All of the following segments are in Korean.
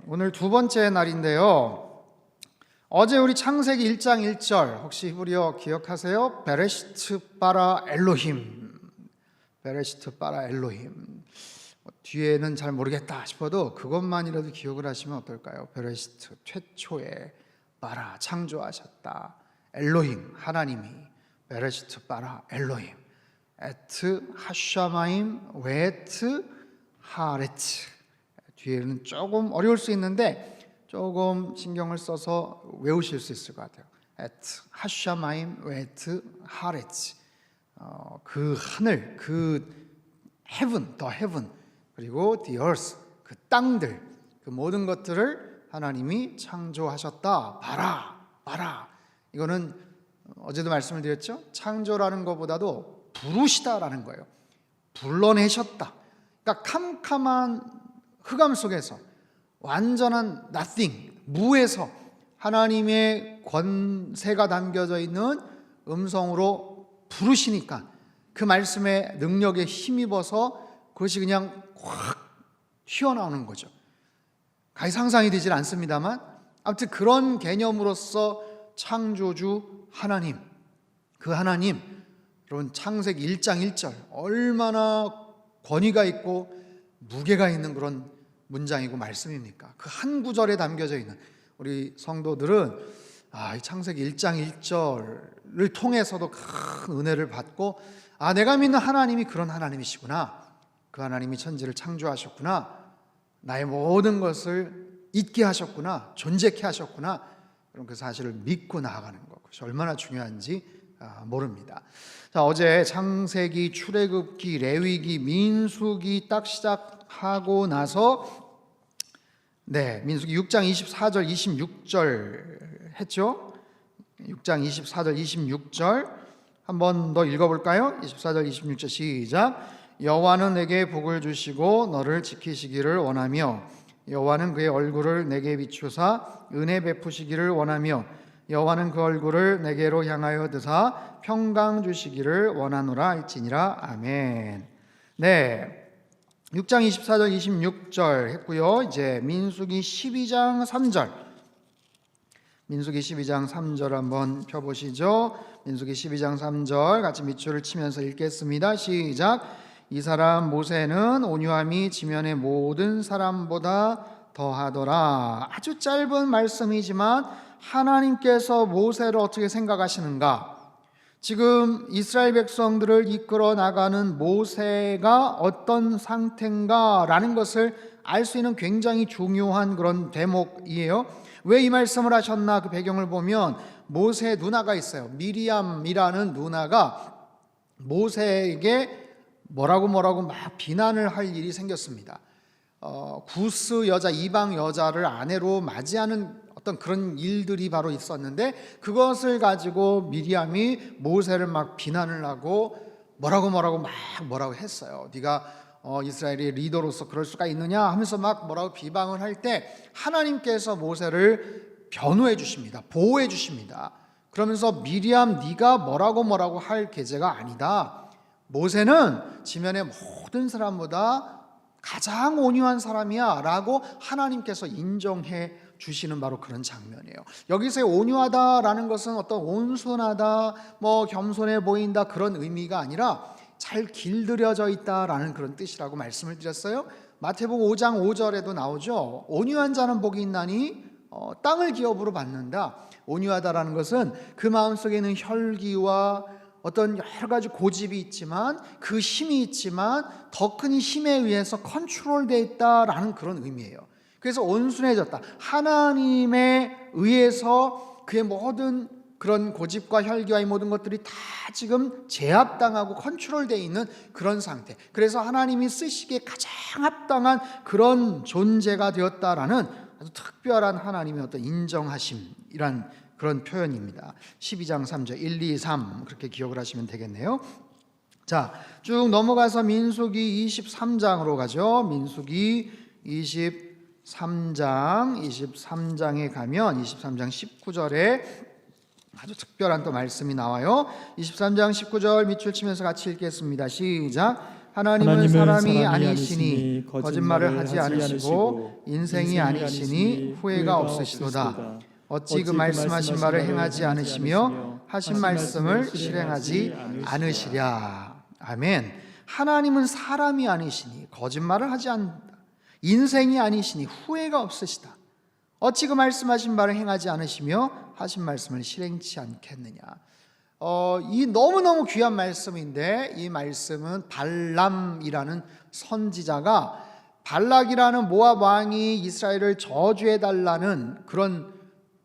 오늘 두 번째 날인데요. 어제 우리 창세기 1장 1절 혹시 히브리어 기억하세요? 베레시트 바라 엘로힘. 베레시트 바라 엘로힘. 뒤에는 잘 모르겠다 싶어도 그것만이라도 기억을 하시면 어떨까요? 베레시트, 최초에 바라, 창조하셨다. 엘로힘, 하나님이. 베레시트 바라 엘로힘. 에트 하샤마임 웨트 하레츠. 뒤에는 조금 어려울 수 있는데 조금 신경을 써서 외우실 수 있을 것 같아요. 에트 하샤마임 웨트 하레츠. 그 하늘, 그 heaven, the heaven, 그리고 the earth, 그 땅들, 그 모든 것들을 하나님이 창조하셨다. 봐라. 이거는 어제도 말씀을 드렸죠. 창조라는 것보다도 부르시다라는 거예요. 불러내셨다. 그러니까 캄캄한 흑암 속에서 완전한 nothing, 무에서 하나님의 권세가 담겨져 있는 음성으로 부르시니까 그 말씀의 능력에 힘입어서 그것이 그냥 확 튀어나오는 거죠. 가히 상상이 되질 않습니다만 아무튼 그런 개념으로서 창조주 하나님, 그 하나님, 여러분 창세기 1장 1절 얼마나 권위가 있고 무게가 있는 그런 문장이고 말씀입니까? 그 한 구절에 담겨져 있는 우리 성도들은 이 창세기 1장 1절을 통해서도 큰 은혜를 받고 내가 믿는 하나님이 그런 하나님이시구나. 그 하나님이 천지를 창조하셨구나. 나의 모든 것을 있게 하셨구나. 존재케 하셨구나. 그런 그 사실을 믿고 나아가는 것, 그것이 얼마나 중요한지 모릅니다. 자, 어제 창세기, 출애굽기, 레위기, 민수기 딱 시작하고 나서 민수기 6장 24절 26절 했죠. 6장 24절 26절 한 번 더 읽어볼까요? 24절 26절 시작. 여호와는 내게 복을 주시고 너를 지키시기를 원하며 여호와는 그의 얼굴을 내게 비추사 은혜 베푸시기를 원하며 여호와는 그 얼굴을 내게로 향하여 드사 평강 주시기를 원하노라 할지니라. 아멘. 6장 24절 26절 했고요. 이제 민수기 12장 3절. 민수기 12장 3절 한번 펴보시죠. 민수기 12장 3절 같이 밑줄을 치면서 읽겠습니다. 시작. 이 사람 모세는 온유함이 지면의 모든 사람보다 더하더라. 아주 짧은 말씀이지만 하나님께서 모세를 어떻게 생각하시는가? 지금 이스라엘 백성들을 이끌어 나가는 모세가 어떤 상태인가 라는 것을 알 수 있는 굉장히 중요한 그런 대목이에요. 왜 이 말씀을 하셨나? 그 배경을 보면 모세의 누나가 있어요. 미리암이라는 누나가 모세에게 뭐라고 막 비난을 할 일이 생겼습니다. 구스 여자, 이방 여자를 아내로 맞이하는 어떤 그런 일들이 바로 있었는데 그것을 가지고 미리암이 모세를 막 비난을 하고 뭐라고 했어요. 네가 이스라엘의 리더로서 그럴 수가 있느냐 하면서 막 뭐라고 비방을 할 때 하나님께서 모세를 변호해 주십니다. 보호해 주십니다. 그러면서 미리암 네가 뭐라고 할 계제가 아니다. 모세는 지면의 모든 사람보다 가장 온유한 사람이야 라고 하나님께서 인정해 주시는 바로 그런 장면이에요. 여기서의 온유하다라는 것은 어떤 온순하다, 겸손해 보인다 그런 의미가 아니라 잘 길들여져 있다라는 그런 뜻이라고 말씀을 드렸어요. 마태복음 5장 5절에도 나오죠. 온유한 자는 복이 있나니 땅을 기업으로 받는다. 온유하다라는 것은 그 마음속에 있는 혈기와 어떤 여러 가지 고집이 있지만 그 힘이 있지만 더 큰 힘에 의해서 컨트롤되어 있다라는 그런 의미예요. 그래서 온순해졌다. 하나님에 의해서 그의 모든 그런 고집과 혈기와 이 모든 것들이 다 지금 제압당하고 컨트롤되어 있는 그런 상태. 그래서 하나님이 쓰시기에 가장 합당한 그런 존재가 되었다라는 아주 특별한 하나님의 어떤 인정하심이란 그런 표현입니다. 12장 3절 1, 2, 3 그렇게 기억을 하시면 되겠네요. 자, 쭉 넘어가서 민수기 23장으로 가죠. 민수기 23장에 가면 23장 19절에 아주 특별한 또 말씀이 나와요. 23장 19절 밑줄 치면서 같이 읽겠습니다. 시작. 하나님은 사람이 아니시니 거짓말을 하지 않으시고 인생이 아니시니 후회가 없으시도다. 어찌 그 말씀하신 바를 행하지 않으시며 하신 말씀을 실행하지 않으시랴. 아멘. 하나님은 사람이 아니시니 거짓말을 하지 않는다. 인생이 아니시니 후회가 없으시다. 어찌 그 말씀하신 바를 행하지 않으시며 하신 말씀을 실행치 않겠느냐. 이 너무너무 귀한 말씀인데, 이 말씀은 발람이라는 선지자가 발락이라는 모압 왕이 이스라엘을 저주해 달라는 그런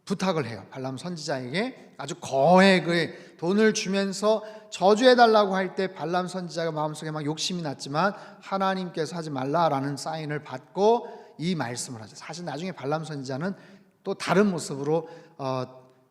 부탁을 해요. 발람 선지자에게 아주 거액의 돈을 주면서 저주해 달라고 할 때 발람 선지자가 마음속에 막 욕심이 났지만 하나님께서 하지 말라라는 사인을 받고 이 말씀을 하죠. 사실 나중에 발람 선지자는 또 다른 모습으로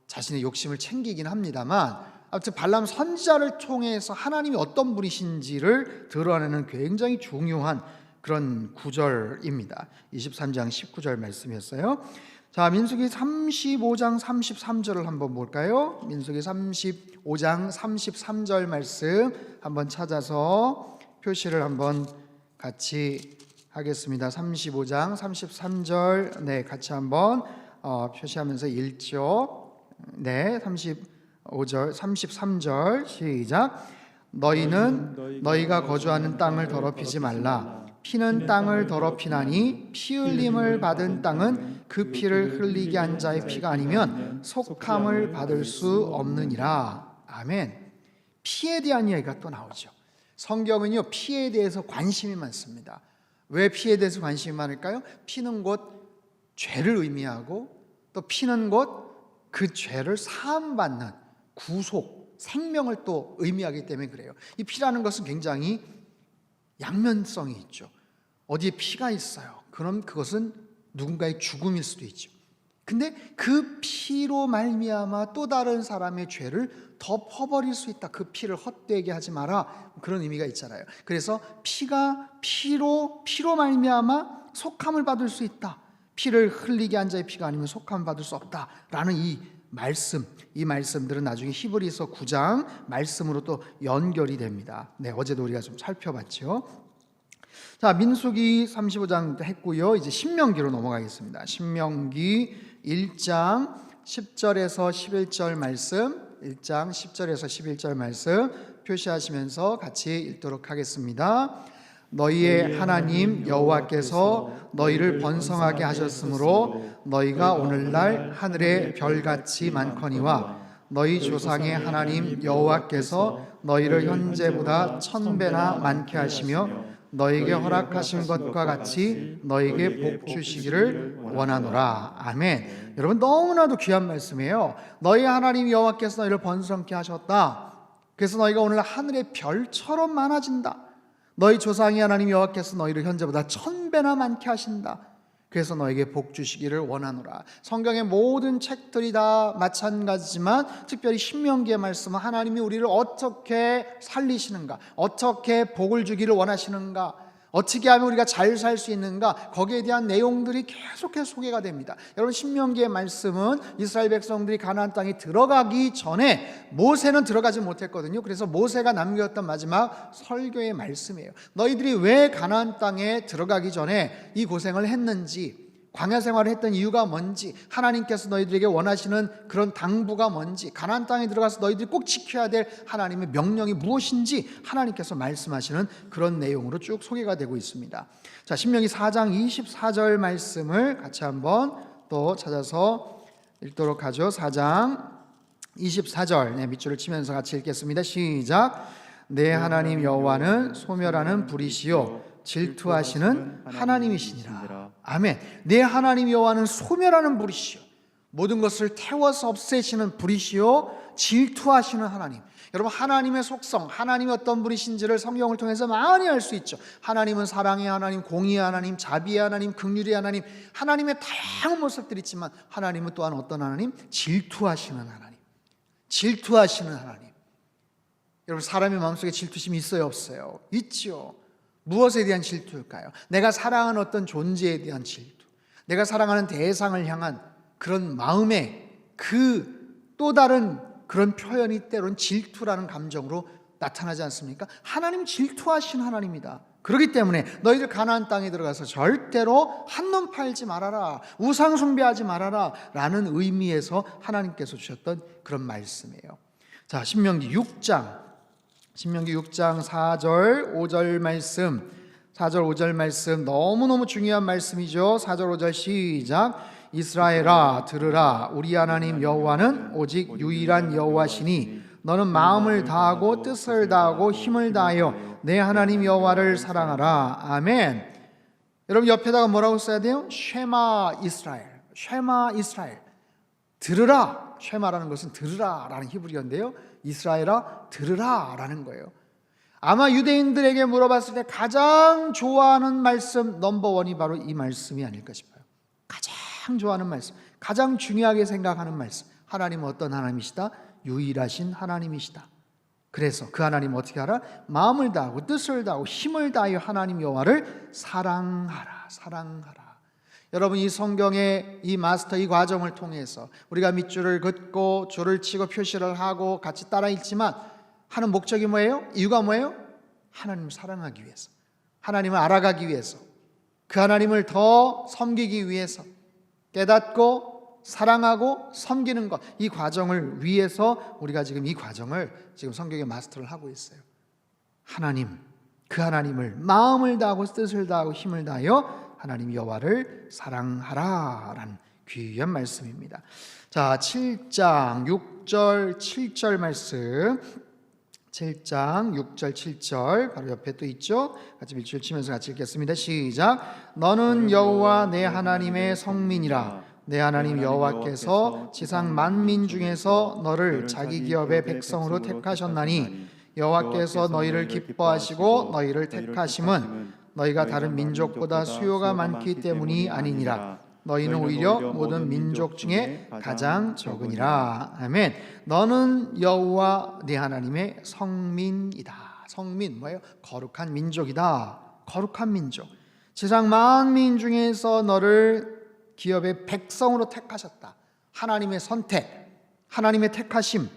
자신의 욕심을 챙기긴 합니다만, 아무튼 발람 선지자를 통해서 하나님이 어떤 분이신지를 드러내는 굉장히 중요한 그런 구절입니다. 23장 19절 말씀이었어요. 자, 민수기 35장 33절을 한번 볼까요? 민수기 35장 33절 말씀 한번 찾아서 표시를 한번 같이 하겠습니다. 35장 33절 같이 한번 표시하면서 읽죠. 35절 33절 시작. 너희는 너희가 거주하는 땅을 더럽히지 말라. 피는 땅을 더럽히나니 피 흘림을 받은 땅은 그 피를 흘리게 한 자의 피가 아니면 속함을 받을 수 없느니라. 아멘. 피에 대한 이야기가 또 나오죠. 성경은요, 피에 대해서 관심이 많습니다. 왜 피에 대해서 관심이 많을까요? 피는 곧 죄를 의미하고, 또 피는 곧 그 죄를 사함받는 구속, 생명을 또 의미하기 때문에 그래요. 이 피라는 것은 굉장히 양면성이 있죠. 어디에 피가 있어요. 그럼 그것은 누군가의 죽음일 수도 있죠. 근데 그 피로 말미암아 또 다른 사람의 죄를 덮어버릴 수 있다. 그 피를 헛되게 하지 마라. 그런 의미가 있잖아요. 그래서 피로 말미암아 속함을 받을 수 있다. 피를 흘리게 한 자의 피가 아니면 속함을 받을 수 없다라는 이 말씀들은 나중에 히브리서 9장 말씀으로 또 연결이 됩니다. 어제도 우리가 좀 살펴봤죠. 자, 민수기 35장 했고요. 이제 신명기로 넘어가겠습니다. 신명기 1장 10절에서 11절 말씀, 1장 10절에서 11절 말씀 표시하시면서 같이 읽도록 하겠습니다. 너희의 하나님 여호와께서 너희를 번성하게 하셨으므로 너희가 오늘날 하늘의 별같이 많거니와 너희 조상의 하나님 여호와께서 너희를 현재보다 1000배나 많게 하시며 너희에게 허락하신 것과 같이 너희에게 복 주시기를 원하노라. 아멘. 여러분, 너무나도 귀한 말씀이에요. 너희 하나님 여호와께서 너희를 번성케 하셨다. 그래서 너희가 오늘 하늘의 별처럼 많아진다. 너희 조상의 하나님 여호와께서 너희를 현재보다 1000배나 많게 하신다. 그래서 너에게 복 주시기를 원하노라. 성경의 모든 책들이 다 마찬가지지만 특별히 신명기의 말씀은 하나님이 우리를 어떻게 살리시는가, 어떻게 복을 주기를 원하시는가, 어떻게 하면 우리가 잘 살 수 있는가, 거기에 대한 내용들이 계속해서 소개가 됩니다. 여러분, 신명기의 말씀은 이스라엘 백성들이 가나안 땅에 들어가기 전에 모세는 들어가지 못했거든요. 그래서 모세가 남겼던 마지막 설교의 말씀이에요. 너희들이 왜 가나안 땅에 들어가기 전에 이 고생을 했는지, 광야 생활을 했던 이유가 뭔지, 하나님께서 너희들에게 원하시는 그런 당부가 뭔지, 가나안 땅에 들어가서 너희들이 꼭 지켜야 될 하나님의 명령이 무엇인지 하나님께서 말씀하시는 그런 내용으로 쭉 소개가 되고 있습니다. 자, 신명기 4장 24절 말씀을 같이 한번 또 찾아서 읽도록 하죠. 4장 24절 밑줄을 치면서 같이 읽겠습니다. 시작. 내 하나님 여호와는 소멸하는 불이시요 질투하시는 하나님이시니라. 아멘. 내 하나님 여호와는 소멸하는 불이시요, 모든 것을 태워서 없애시는 불이시요 질투하시는 하나님. 여러분, 하나님의 속성, 하나님이 어떤 분이신지를 성경을 통해서 많이 알 수 있죠. 하나님은 사랑의 하나님, 공의의 하나님, 자비의 하나님, 긍휼의 하나님, 하나님의 다양한 모습들이 있지만 하나님은 또한 어떤 하나님? 질투하시는 하나님. 질투하시는 하나님. 여러분, 사람의 마음속에 질투심이 있어요, 없어요? 있죠. 무엇에 대한 질투일까요? 내가 사랑하는 어떤 존재에 대한 질투, 내가 사랑하는 대상을 향한 그런 마음의 그 또 다른 그런 표현이 때로는 질투라는 감정으로 나타나지 않습니까? 하나님 질투하신 하나님이다. 그렇기 때문에 너희들 가나안 땅에 들어가서 절대로 한눈 팔지 말아라, 우상 숭배하지 말아라 라는 의미에서 하나님께서 주셨던 그런 말씀이에요. 자, 신명기 6장 4절 5절 말씀, 4절 5절 말씀 너무너무 중요한 말씀이죠. 4절 5절 시작. 이스라엘아 들으라, 우리 하나님 여호와는 오직 유일한 여호와시니 너는 마음을 다하고 뜻을 다하고 힘을 다하여 내 하나님 여호와를 사랑하라. 아멘. 여러분 옆에다가 뭐라고 써야 돼요? 쉐마 이스라엘. 쉐마 이스라엘. 들으라. 쉐마라는 것은 들으라 라는 히브리어인데요, 이스라엘아 들으라 라는 거예요. 아마 유대인들에게 물어봤을 때 가장 좋아하는 말씀 넘버원이 바로 이 말씀이 아닐까 싶어요. 가장 좋아하는 말씀, 가장 중요하게 생각하는 말씀. 하나님은 어떤 하나님이시다? 유일하신 하나님이시다. 그래서 그 하나님 어떻게 하라? 마음을 다하고 뜻을 다하고 힘을 다하여 하나님 여호와를 사랑하라. 사랑하라. 여러분 이 성경의 이 마스터 이 과정을 통해서 우리가 밑줄을 긋고 줄을 치고 표시를 하고 같이 따라 읽지만 하는 목적이 뭐예요? 이유가 뭐예요? 하나님을 사랑하기 위해서, 하나님을 알아가기 위해서, 그 하나님을 더 섬기기 위해서, 깨닫고 사랑하고 섬기는 것, 이 과정을 위해서 우리가 지금 이 과정을 지금 성경의 마스터를 하고 있어요. 하나님, 그 하나님을 마음을 다하고 뜻을 다하고 힘을 다하여 하나님 여호와를 사랑하라 라는 귀한 말씀입니다. 자, 7장 6절 7절 말씀, 7장 6절 7절 바로 옆에 또 있죠. 같이 밑줄 치면서 같이 읽겠습니다. 시작. 너는 여호와 내 하나님의 성민이라. 내 하나님 여호와께서 지상 만민 중에서 너를 자기 기업의 백성으로 택하셨나니 여호와께서 너희를 기뻐하시고 너희를 택하심은 너희가 다른 민족보다 수요가 많기 때문이 아니니라. 너희는 오히려 모든 민족 중에 가장 적으니라. 아멘. 너는 여호와 네 하나님의 성민이다. 성민 뭐예요? 거룩한 민족이다. 거룩한 민족. 지상 만민 중에서 너를 기업의 백성으로 택하셨다. 하나님의 선택, 하나님의 택하심.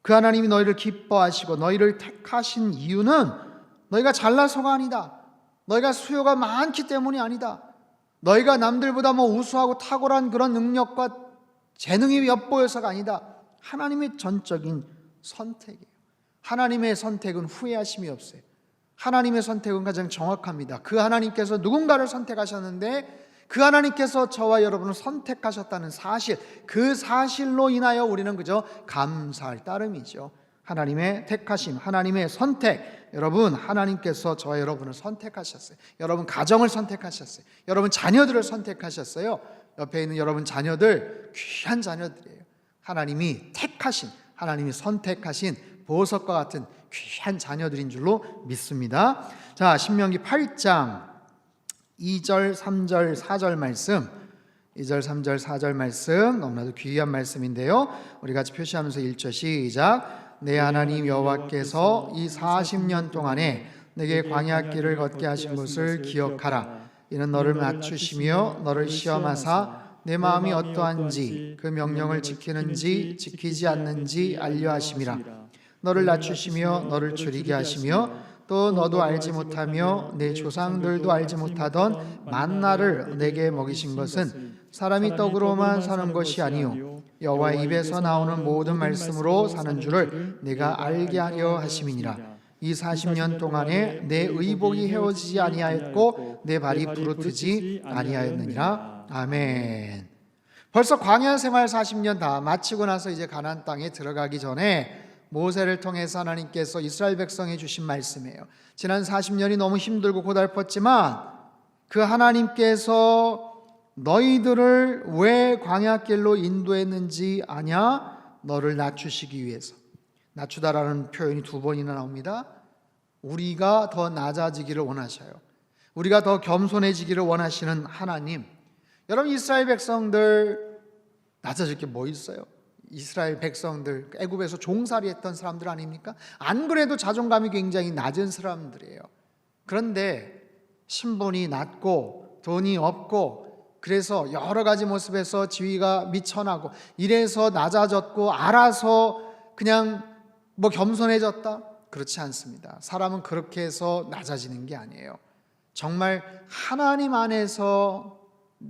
그 하나님이 너희를 기뻐하시고 너희를 택하신 이유는 너희가 잘나서가 아니다. 너희가 수요가 많기 때문이 아니다. 너희가 남들보다 우수하고 탁월한 그런 능력과 재능이 엿보여서가 아니다. 하나님의 전적인 선택이에요. 하나님의 선택은 후회하심이 없어요. 하나님의 선택은 가장 정확합니다. 그 하나님께서 누군가를 선택하셨는데 그 하나님께서 저와 여러분을 선택하셨다는 사실, 그 사실로 인하여 우리는 그저 감사할 따름이죠. 하나님의 택하심, 하나님의 선택. 여러분, 하나님께서 저와 여러분을 선택하셨어요. 여러분 가정을 선택하셨어요. 여러분 자녀들을 선택하셨어요. 옆에 있는 여러분 자녀들 귀한 자녀들이에요. 하나님이 택하신, 하나님이 선택하신 보석과 같은 귀한 자녀들인 줄로 믿습니다. 자, 신명기 8장 2절, 3절, 4절 말씀, 2절, 3절, 4절 말씀 너무나도 귀한 말씀인데요, 우리 같이 표시하면서 1절 시작. 내 하나님 여호와께서 이 40년 동안에 내게 광야길을 걷게 하신 것을 기억하라. 이는 너를 낮추시며 너를 시험하사 내 마음이 어떠한지 그 명령을 지키는지 지키지 않는지 알려 하심이라. 너를 낮추시며 너를 줄이게 하시며 또 너도 알지 못하며 내 조상들도 알지 못하던 만나를 내게 먹이신 것은 사람이 떡으로만 사는 것이 아니요 여호와의 입에서 나오는 모든 말씀으로 사는 줄을 내가 알게 하려 하심이니라. 이 40년 동안에 내 의복이 헤어지지 아니하였고 내 발이 부르트지 아니하였느니라. 아멘. 벌써 광야 생활 40년 다 마치고 나서 이제 가나안 땅에 들어가기 전에 모세를 통해서 하나님께서 이스라엘 백성에 주신 말씀이에요. 지난 40년이 너무 힘들고 고달팠지만 그 하나님께서 너희들을 왜 광야길로 인도했는지 아냐? 너를 낮추시기 위해서. 낮추다라는 표현이 2번이나 나옵니다. 우리가 더 낮아지기를 원하셔요. 우리가 더 겸손해지기를 원하시는 하나님. 여러분, 이스라엘 백성들 낮아질 게 뭐 있어요? 이스라엘 백성들 애굽에서 종살이 했던 사람들 아닙니까? 안 그래도 자존감이 굉장히 낮은 사람들이에요. 그런데 신분이 낮고 돈이 없고 그래서 여러 가지 모습에서 지위가 미천하고 이래서 낮아졌고 알아서 그냥 겸손해졌다. 그렇지 않습니다. 사람은 그렇게 해서 낮아지는 게 아니에요. 정말 하나님 안에서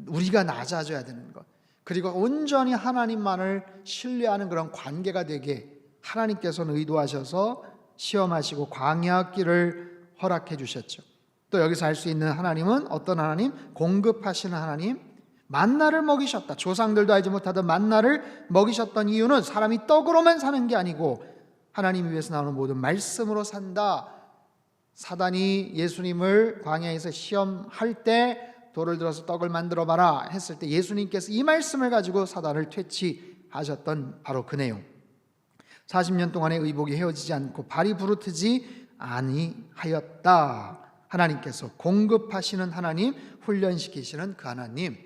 우리가 낮아져야 되는 것, 그리고 온전히 하나님만을 신뢰하는 그런 관계가 되게 하나님께서는 의도하셔서 시험하시고 광야 길을 허락해 주셨죠. 또 여기서 알 수 있는 하나님은 어떤 하나님? 공급하시는 하나님. 만나를 먹이셨다. 조상들도 알지 못하던 만나를 먹이셨던 이유는 사람이 떡으로만 사는 게 아니고 하나님 위에서 나오는 모든 말씀으로 산다. 사단이 예수님을 광야에서 시험할 때 돌을 들어서 떡을 만들어 봐라 했을 때 예수님께서 이 말씀을 가지고 사단을 퇴치하셨던 바로 그 내용. 40년 동안의 의복이 헤어지지 않고 발이 부르트지 아니하였다. 하나님께서 공급하시는 하나님, 훈련시키시는 그 하나님.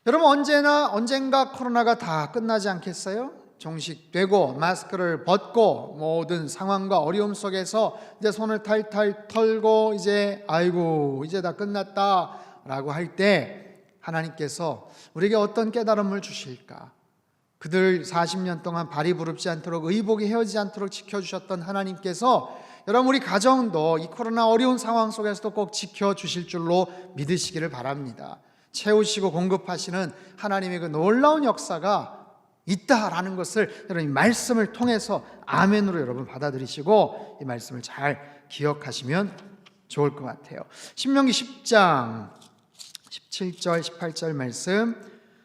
여러분, 언젠가 코로나가 다 끝나지 않겠어요? 종식되고 마스크를 벗고 모든 상황과 어려움 속에서 이제 손을 탈탈 털고 이제 아이고 이제 다 끝났다 라고 할 때 하나님께서 우리에게 어떤 깨달음을 주실까? 그들 40년 동안 발이 부릅지 않도록 의복이 헤어지지 않도록 지켜주셨던 하나님께서 여러분 우리 가정도 이 코로나 어려운 상황 속에서도 꼭 지켜주실 줄로 믿으시기를 바랍니다. 채우시고 공급하시는 하나님의 그 놀라운 역사가 있다라는 것을 여러분 이 말씀을 통해서 아멘으로 여러분 받아들이시고 이 말씀을 잘 기억하시면 좋을 것 같아요. 신명기 10장 17절 18절 말씀,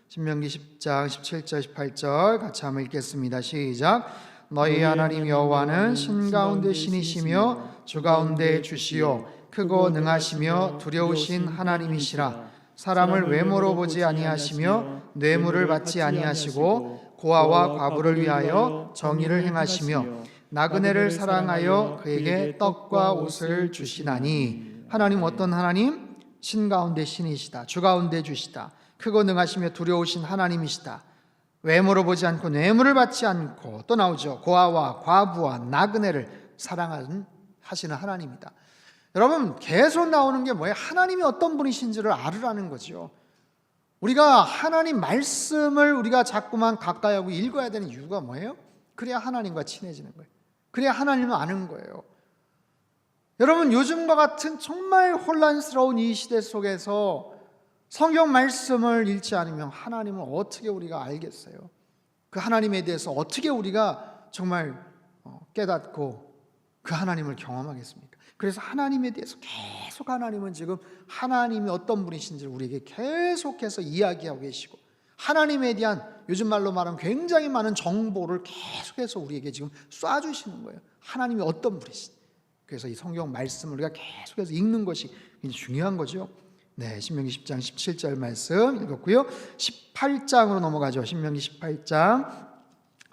신명기 10장 17절 18절 같이 한번 읽겠습니다. 시작. 너희 하나님 여호와는 신 가운데 신이시며 주 가운데 주시요 크고 능하시며 두려우신 하나님이시라. 사람을 외모로 보지 아니하시며 뇌물을 받지 아니하시고 고아와 과부를 위하여 정의를 행하시며 나그네를 사랑하여 그에게 떡과 옷을 주시나니. 하나님 어떤 하나님? 신 가운데 신이시다. 주 가운데 주시다. 크고 능하시며 두려우신 하나님이시다. 외모로 보지 않고 뇌물을 받지 않고 또 나오죠. 고아와 과부와 나그네를 사랑하시는 하나님이다. 여러분 계속 나오는 게 뭐예요? 하나님이 어떤 분이신지를 알으라는 거죠. 우리가 하나님 말씀을 우리가 자꾸만 가까이 하고 읽어야 되는 이유가 뭐예요? 그래야 하나님과 친해지는 거예요. 그래야 하나님을 아는 거예요. 여러분 요즘과 같은 정말 혼란스러운 이 시대 속에서 성경 말씀을 읽지 않으면 하나님을 어떻게 우리가 알겠어요? 그 하나님에 대해서 어떻게 우리가 정말 깨닫고 그 하나님을 경험하겠습니까? 그래서 하나님에 대해서 계속 하나님은 지금 하나님이 어떤 분이신지를 우리에게 계속해서 이야기하고 계시고 하나님에 대한 요즘 말로 말하면 굉장히 많은 정보를 계속해서 우리에게 지금 쏴주시는 거예요. 하나님이 어떤 분이신지. 그래서 이 성경 말씀을 우리가 계속해서 읽는 것이 굉장히 중요한 거죠. 네, 신명기 10장 17절 말씀 읽었고요. 18장으로 넘어가죠. 신명기 18장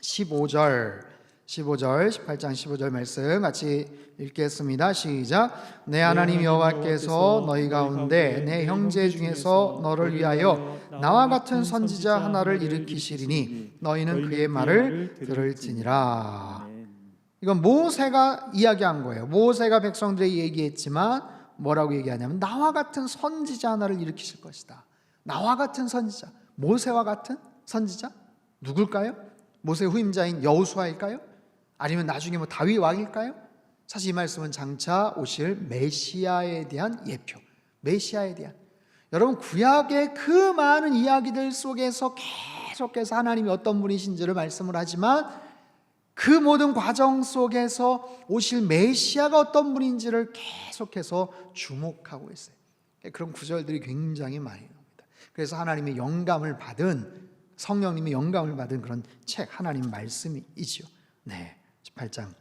15절 18장 15절 말씀 같이 읽겠습니다. 시작. 내 하나님 여호와께서 너희 가운데 내 형제 중에서 너를 위하여 나와 같은 선지자 하나를 일으키시리니 너희는 그의 말을 들을지니라. 이건 모세가 이야기한 거예요. 모세가 백성들에게 얘기했지만 뭐라고 얘기하냐면 나와 같은 선지자 하나를 일으키실 것이다. 나와 같은 선지자, 모세와 같은 선지자 누굴까요? 모세 후임자인 여호수아일까요? 아니면 나중에 뭐 다윗 왕일까요? 사실 이 말씀은 장차 오실 메시아에 대한 예표, 메시아에 대한. 여러분 구약의 그 많은 이야기들 속에서 계속해서 하나님이 어떤 분이신지를 말씀을 하지만 그 모든 과정 속에서 오실 메시아가 어떤 분인지를 계속해서 주목하고 있어요. 그런 구절들이 굉장히 많이 나옵니다. 그래서 하나님의 영감을 받은, 성령님의 영감을 받은 그런 책, 하나님 말씀이지요. 네, 18장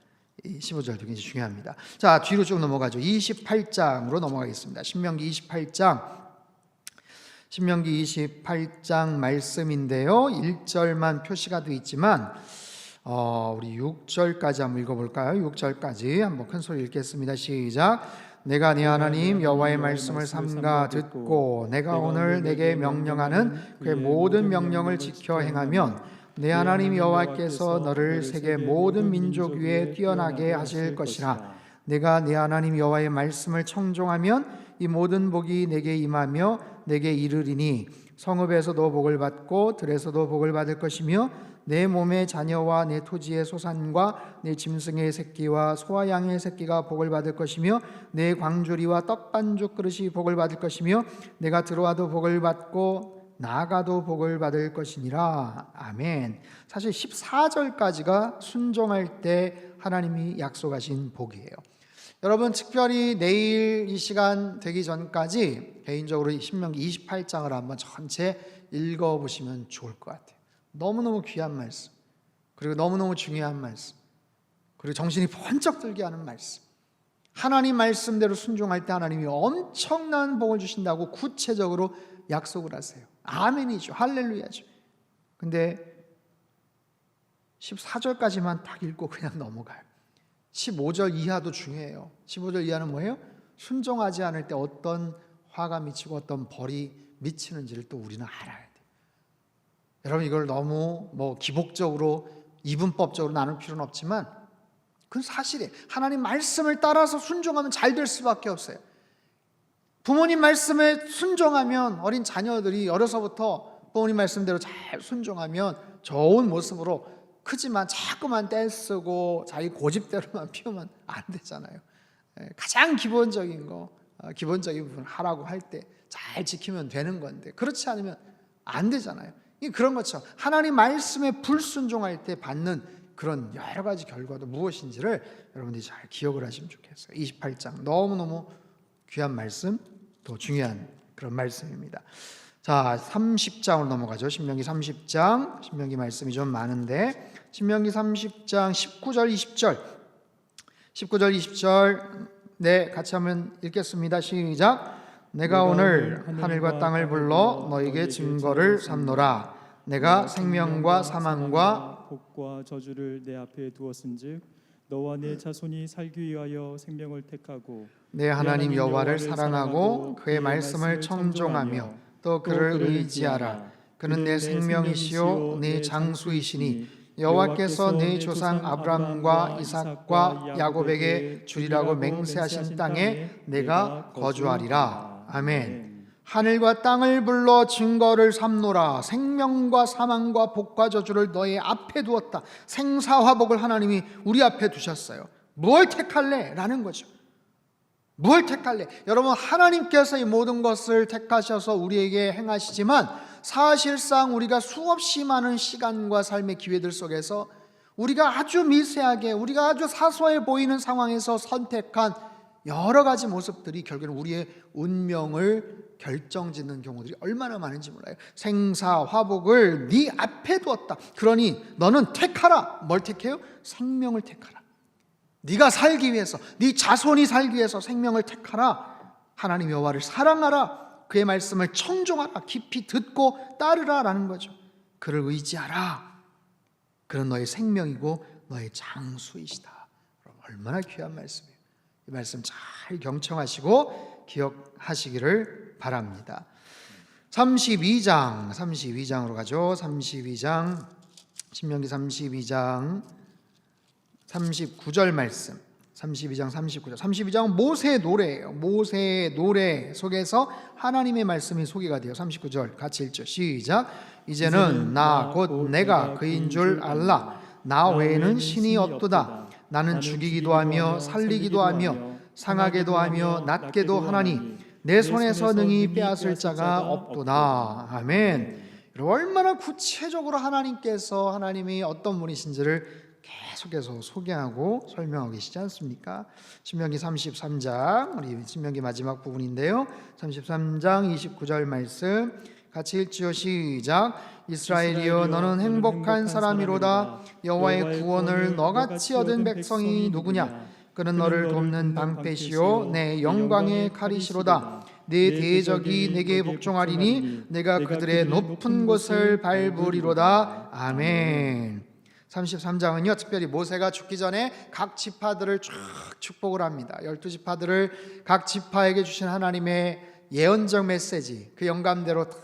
15절도 굉장히 중요합니다. 자, 뒤로 쭉 넘어가죠. 28장으로 넘어가겠습니다. 신명기 28장 말씀인데요. 1절만 표시가 되어 있지만 우리 6절까지 한번 읽어볼까요? 6절까지 한번 큰 소리 읽겠습니다. 시작. 내가 네 하나님 여호와의 말씀을 삼가 듣고 내가 오늘 내게 명령하는 그의 모든 명령을 지켜 행하면 내 하나님 여호와께서 너를 세계 모든 민족 위에 뛰어나게 하실 것이라. 내가 네 하나님 여호와의 말씀을 청종하면 이 모든 복이 내게 임하며 내게 이르리니 성읍에서도 복을 받고 들에서도 복을 받을 것이며 내 몸의 자녀와 내 토지의 소산과 내 짐승의 새끼와 소와 양의 새끼가 복을 받을 것이며 내 광주리와 떡반죽 그릇이 복을 받을 것이며 내가 들어와도 복을 받고 나가도 복을 받을 것이니라. 아멘. 사실 14절까지가 순종할 때 하나님이 약속하신 복이에요. 여러분 특별히 내일 이 시간 되기 전까지 개인적으로 신명기 28장을 한번 전체 읽어보시면 좋을 것 같아요. 너무너무 귀한 말씀, 그리고 너무너무 중요한 말씀, 그리고 정신이 번쩍 들게 하는 말씀. 하나님 말씀대로 순종할 때 하나님이 엄청난 복을 주신다고 구체적으로 약속을 하세요. 아멘이죠. 할렐루야죠. 근데 14절까지만 딱 읽고 그냥 넘어가요. 15절 이하도 중요해요. 15절 이하는 뭐예요? 순종하지 않을 때 어떤 화가 미치고 어떤 벌이 미치는지를 또 우리는 알아야 돼요. 여러분 이걸 너무 기복적으로 이분법적으로 나눌 필요는 없지만 그건 사실이에요. 하나님 말씀을 따라서 순종하면 잘 될 수밖에 없어요. 부모님 말씀에 순종하면 어린 자녀들이 어려서부터 부모님 말씀대로 잘 순종하면 좋은 모습으로 크지만 자꾸만 떼쓰고 자기 고집대로만 피우면 안 되잖아요. 가장 기본적인 거, 기본적인 부분 하라고 할 때 잘 지키면 되는 건데 그렇지 않으면 안 되잖아요. 그런 것처럼 하나님 말씀에 불순종할 때 받는 그런 여러 가지 결과도 무엇인지를 여러분들이 잘 기억을 하시면 좋겠어요. 28장 너무너무 귀한 말씀, 또 중요한 그런 말씀입니다. 자, 30장으로 넘어가죠. 신명기 30장. 신명기 말씀이 좀 많은데 신명기 30장 19절 20절 19절 20절 네, 같이 한번 읽겠습니다. 시작. 내가 오늘 하늘과 땅을 불러 너에게 증거를 삼노라. 내가 생명과 사망과 복과 저주를 내 앞에 두었은즉 너와 내 자손이 살기 위하여 생명을 택하고 내 하나님 여호와를 사랑하고 그의 말씀을 청종하며 또 그를 의지하라. 그는 내 생명이시요 내 장수이시니 여호와께서 내 조상 아브라함과 이삭과 야곱에게 주리라고 맹세하신 땅에 내가 거주하리라. 아멘. 하늘과 땅을 불러 증거를 삼노라. 생명과 사망과 복과 저주를 너의 앞에 두었다. 생사화복을 하나님이 우리 앞에 두셨어요. 뭘 택할래? 라는 거죠. 뭘 택할래? 여러분 하나님께서 이 모든 것을 택하셔서 우리에게 행하시지만 사실상 우리가 수없이 많은 시간과 삶의 기회들 속에서 우리가 아주 미세하게 우리가 아주 사소해 보이는 상황에서 선택한 여러 가지 모습들이 결국은 우리의 운명을 결정짓는 경우들이 얼마나 많은지 몰라요. 생사화복을 네 앞에 두었다. 그러니 너는 택하라. 뭘 택해요? 생명을 택하라. 네가 살기 위해서, 네 자손이 살기 위해서 생명을 택하라. 하나님 여호와를 사랑하라. 그의 말씀을 청종하라. 깊이 듣고 따르라 라는 거죠. 그를 의지하라. 그는 너의 생명이고 너의 장수이시다. 얼마나 귀한 말씀이에요. 이 말씀 잘 경청하시고 기억하시기를 바랍니다. 32장으로 가죠. 32장 신명기 32장 39절 말씀. 32장 39절. 32장은 모세의 노래예요. 모세의 노래 속에서 하나님의 말씀이 소개가 돼요. 39절 같이 읽죠. 시작. 이제는 나 곧 내가 그인 줄 알라. 나 외에는 신이 없도다. 나는 죽이기도 하며 살리기도 하며 상하게도 하며 낫게도 하나니 내 손에서 능히 빼앗을 자가 없도다. 아멘. 얼마나 구체적으로 하나님이 어떤 분이신지를 계속해서 소개하고 설명하고 계시지 않습니까? 신명기 33장, 우리 신명기 마지막 부분인데요. 33장 29절 말씀 같이 읽지요. 시작. 이스라엘이여 너는 행복한 사람이로다. 여호와의 구원을 너같이 얻은 백성이 누구냐? 그는 너를 돕는 방패시요 내 영광의 칼이시로다. 네 대적이 내게 복종하리니 내가 그들의 높은 곳을 밟으리로다. 아멘. 33장은요 특별히 모세가 죽기 전에 각 지파들을 쭉 축복을 합니다. 12지파들을 각 지파에게 주신 하나님의 예언적 메시지, 그 영감대로 다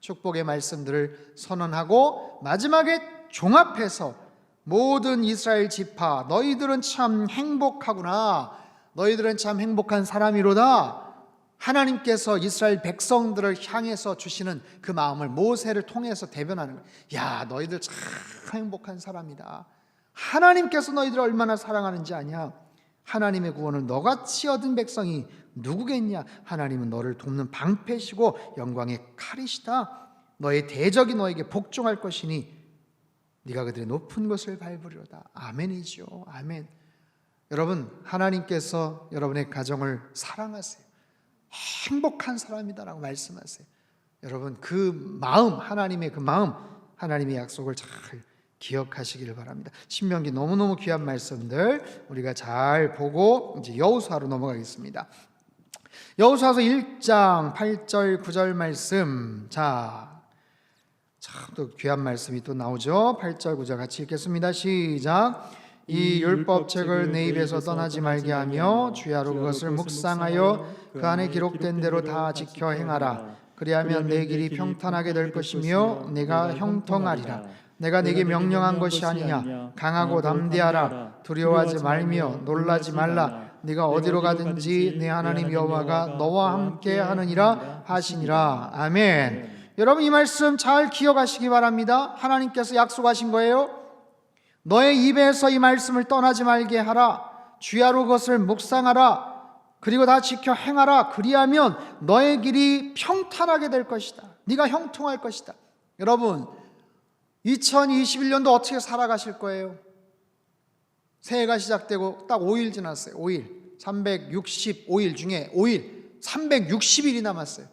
축복의 말씀들을 선언하고 마지막에 종합해서 모든 이스라엘 지파 너희들은 참 행복하구나. 너희들은 참 행복한 사람이로다. 하나님께서 이스라엘 백성들을 향해서 주시는 그 마음을 모세를 통해서 대변하는 거예요. 야, 너희들 참 행복한 사람이다. 하나님께서 너희들을 얼마나 사랑하는지 아냐? 하나님의 구원을 너같이 얻은 백성이 누구겠냐? 하나님은 너를 돕는 방패시고 영광의 칼이시다. 너의 대적이 너에게 복종할 것이니 네가 그들의 높은 것을 밟으리로다. 아멘이죠. 아멘. 여러분, 하나님께서 여러분의 가정을 사랑하세요. 행복한 사람이다라고 말씀하세요. 여러분, 그 마음, 하나님의 그 마음, 하나님의 약속을 잘 기억하시기를 바랍니다. 신명기 너무너무 귀한 말씀들 우리가 잘 보고 이제 여호수아로 넘어가겠습니다. 여호수아서 1장 8절 9절 말씀. 자, 참 또 귀한 말씀이 또 나오죠. 8절 9절 같이 읽겠습니다. 시작. 이 율법책을 내 입에서 떠나지 말게 하며 주야로 그것을 묵상하여 그 안에 기록된 대로 다 지켜 행하라. 그리하면 내 길이 평탄하게 될 것이며 내가 형통하리라. 내가 네게 명령한 것이 아니냐. 강하고 담대하라. 두려워하지 말며 놀라지 말라. 네가 어디로 가든지 내 하나님 여호와가 너와 함께 하느니라 하시니라. 아멘. 여러분, 이 말씀 잘 기억하시기 바랍니다. 하나님께서 약속하신 거예요. 너의 입에서 이 말씀을 떠나지 말게 하라. 주야로 그것을 묵상하라. 그리고 다 지켜 행하라. 그리하면 너의 길이 평탄하게 될 것이다. 네가 형통할 것이다. 여러분, 2021년도 어떻게 살아가실 거예요? 새해가 시작되고 딱 5일 지났어요. 5일. 365일 중에 5일, 360일이 남았어요.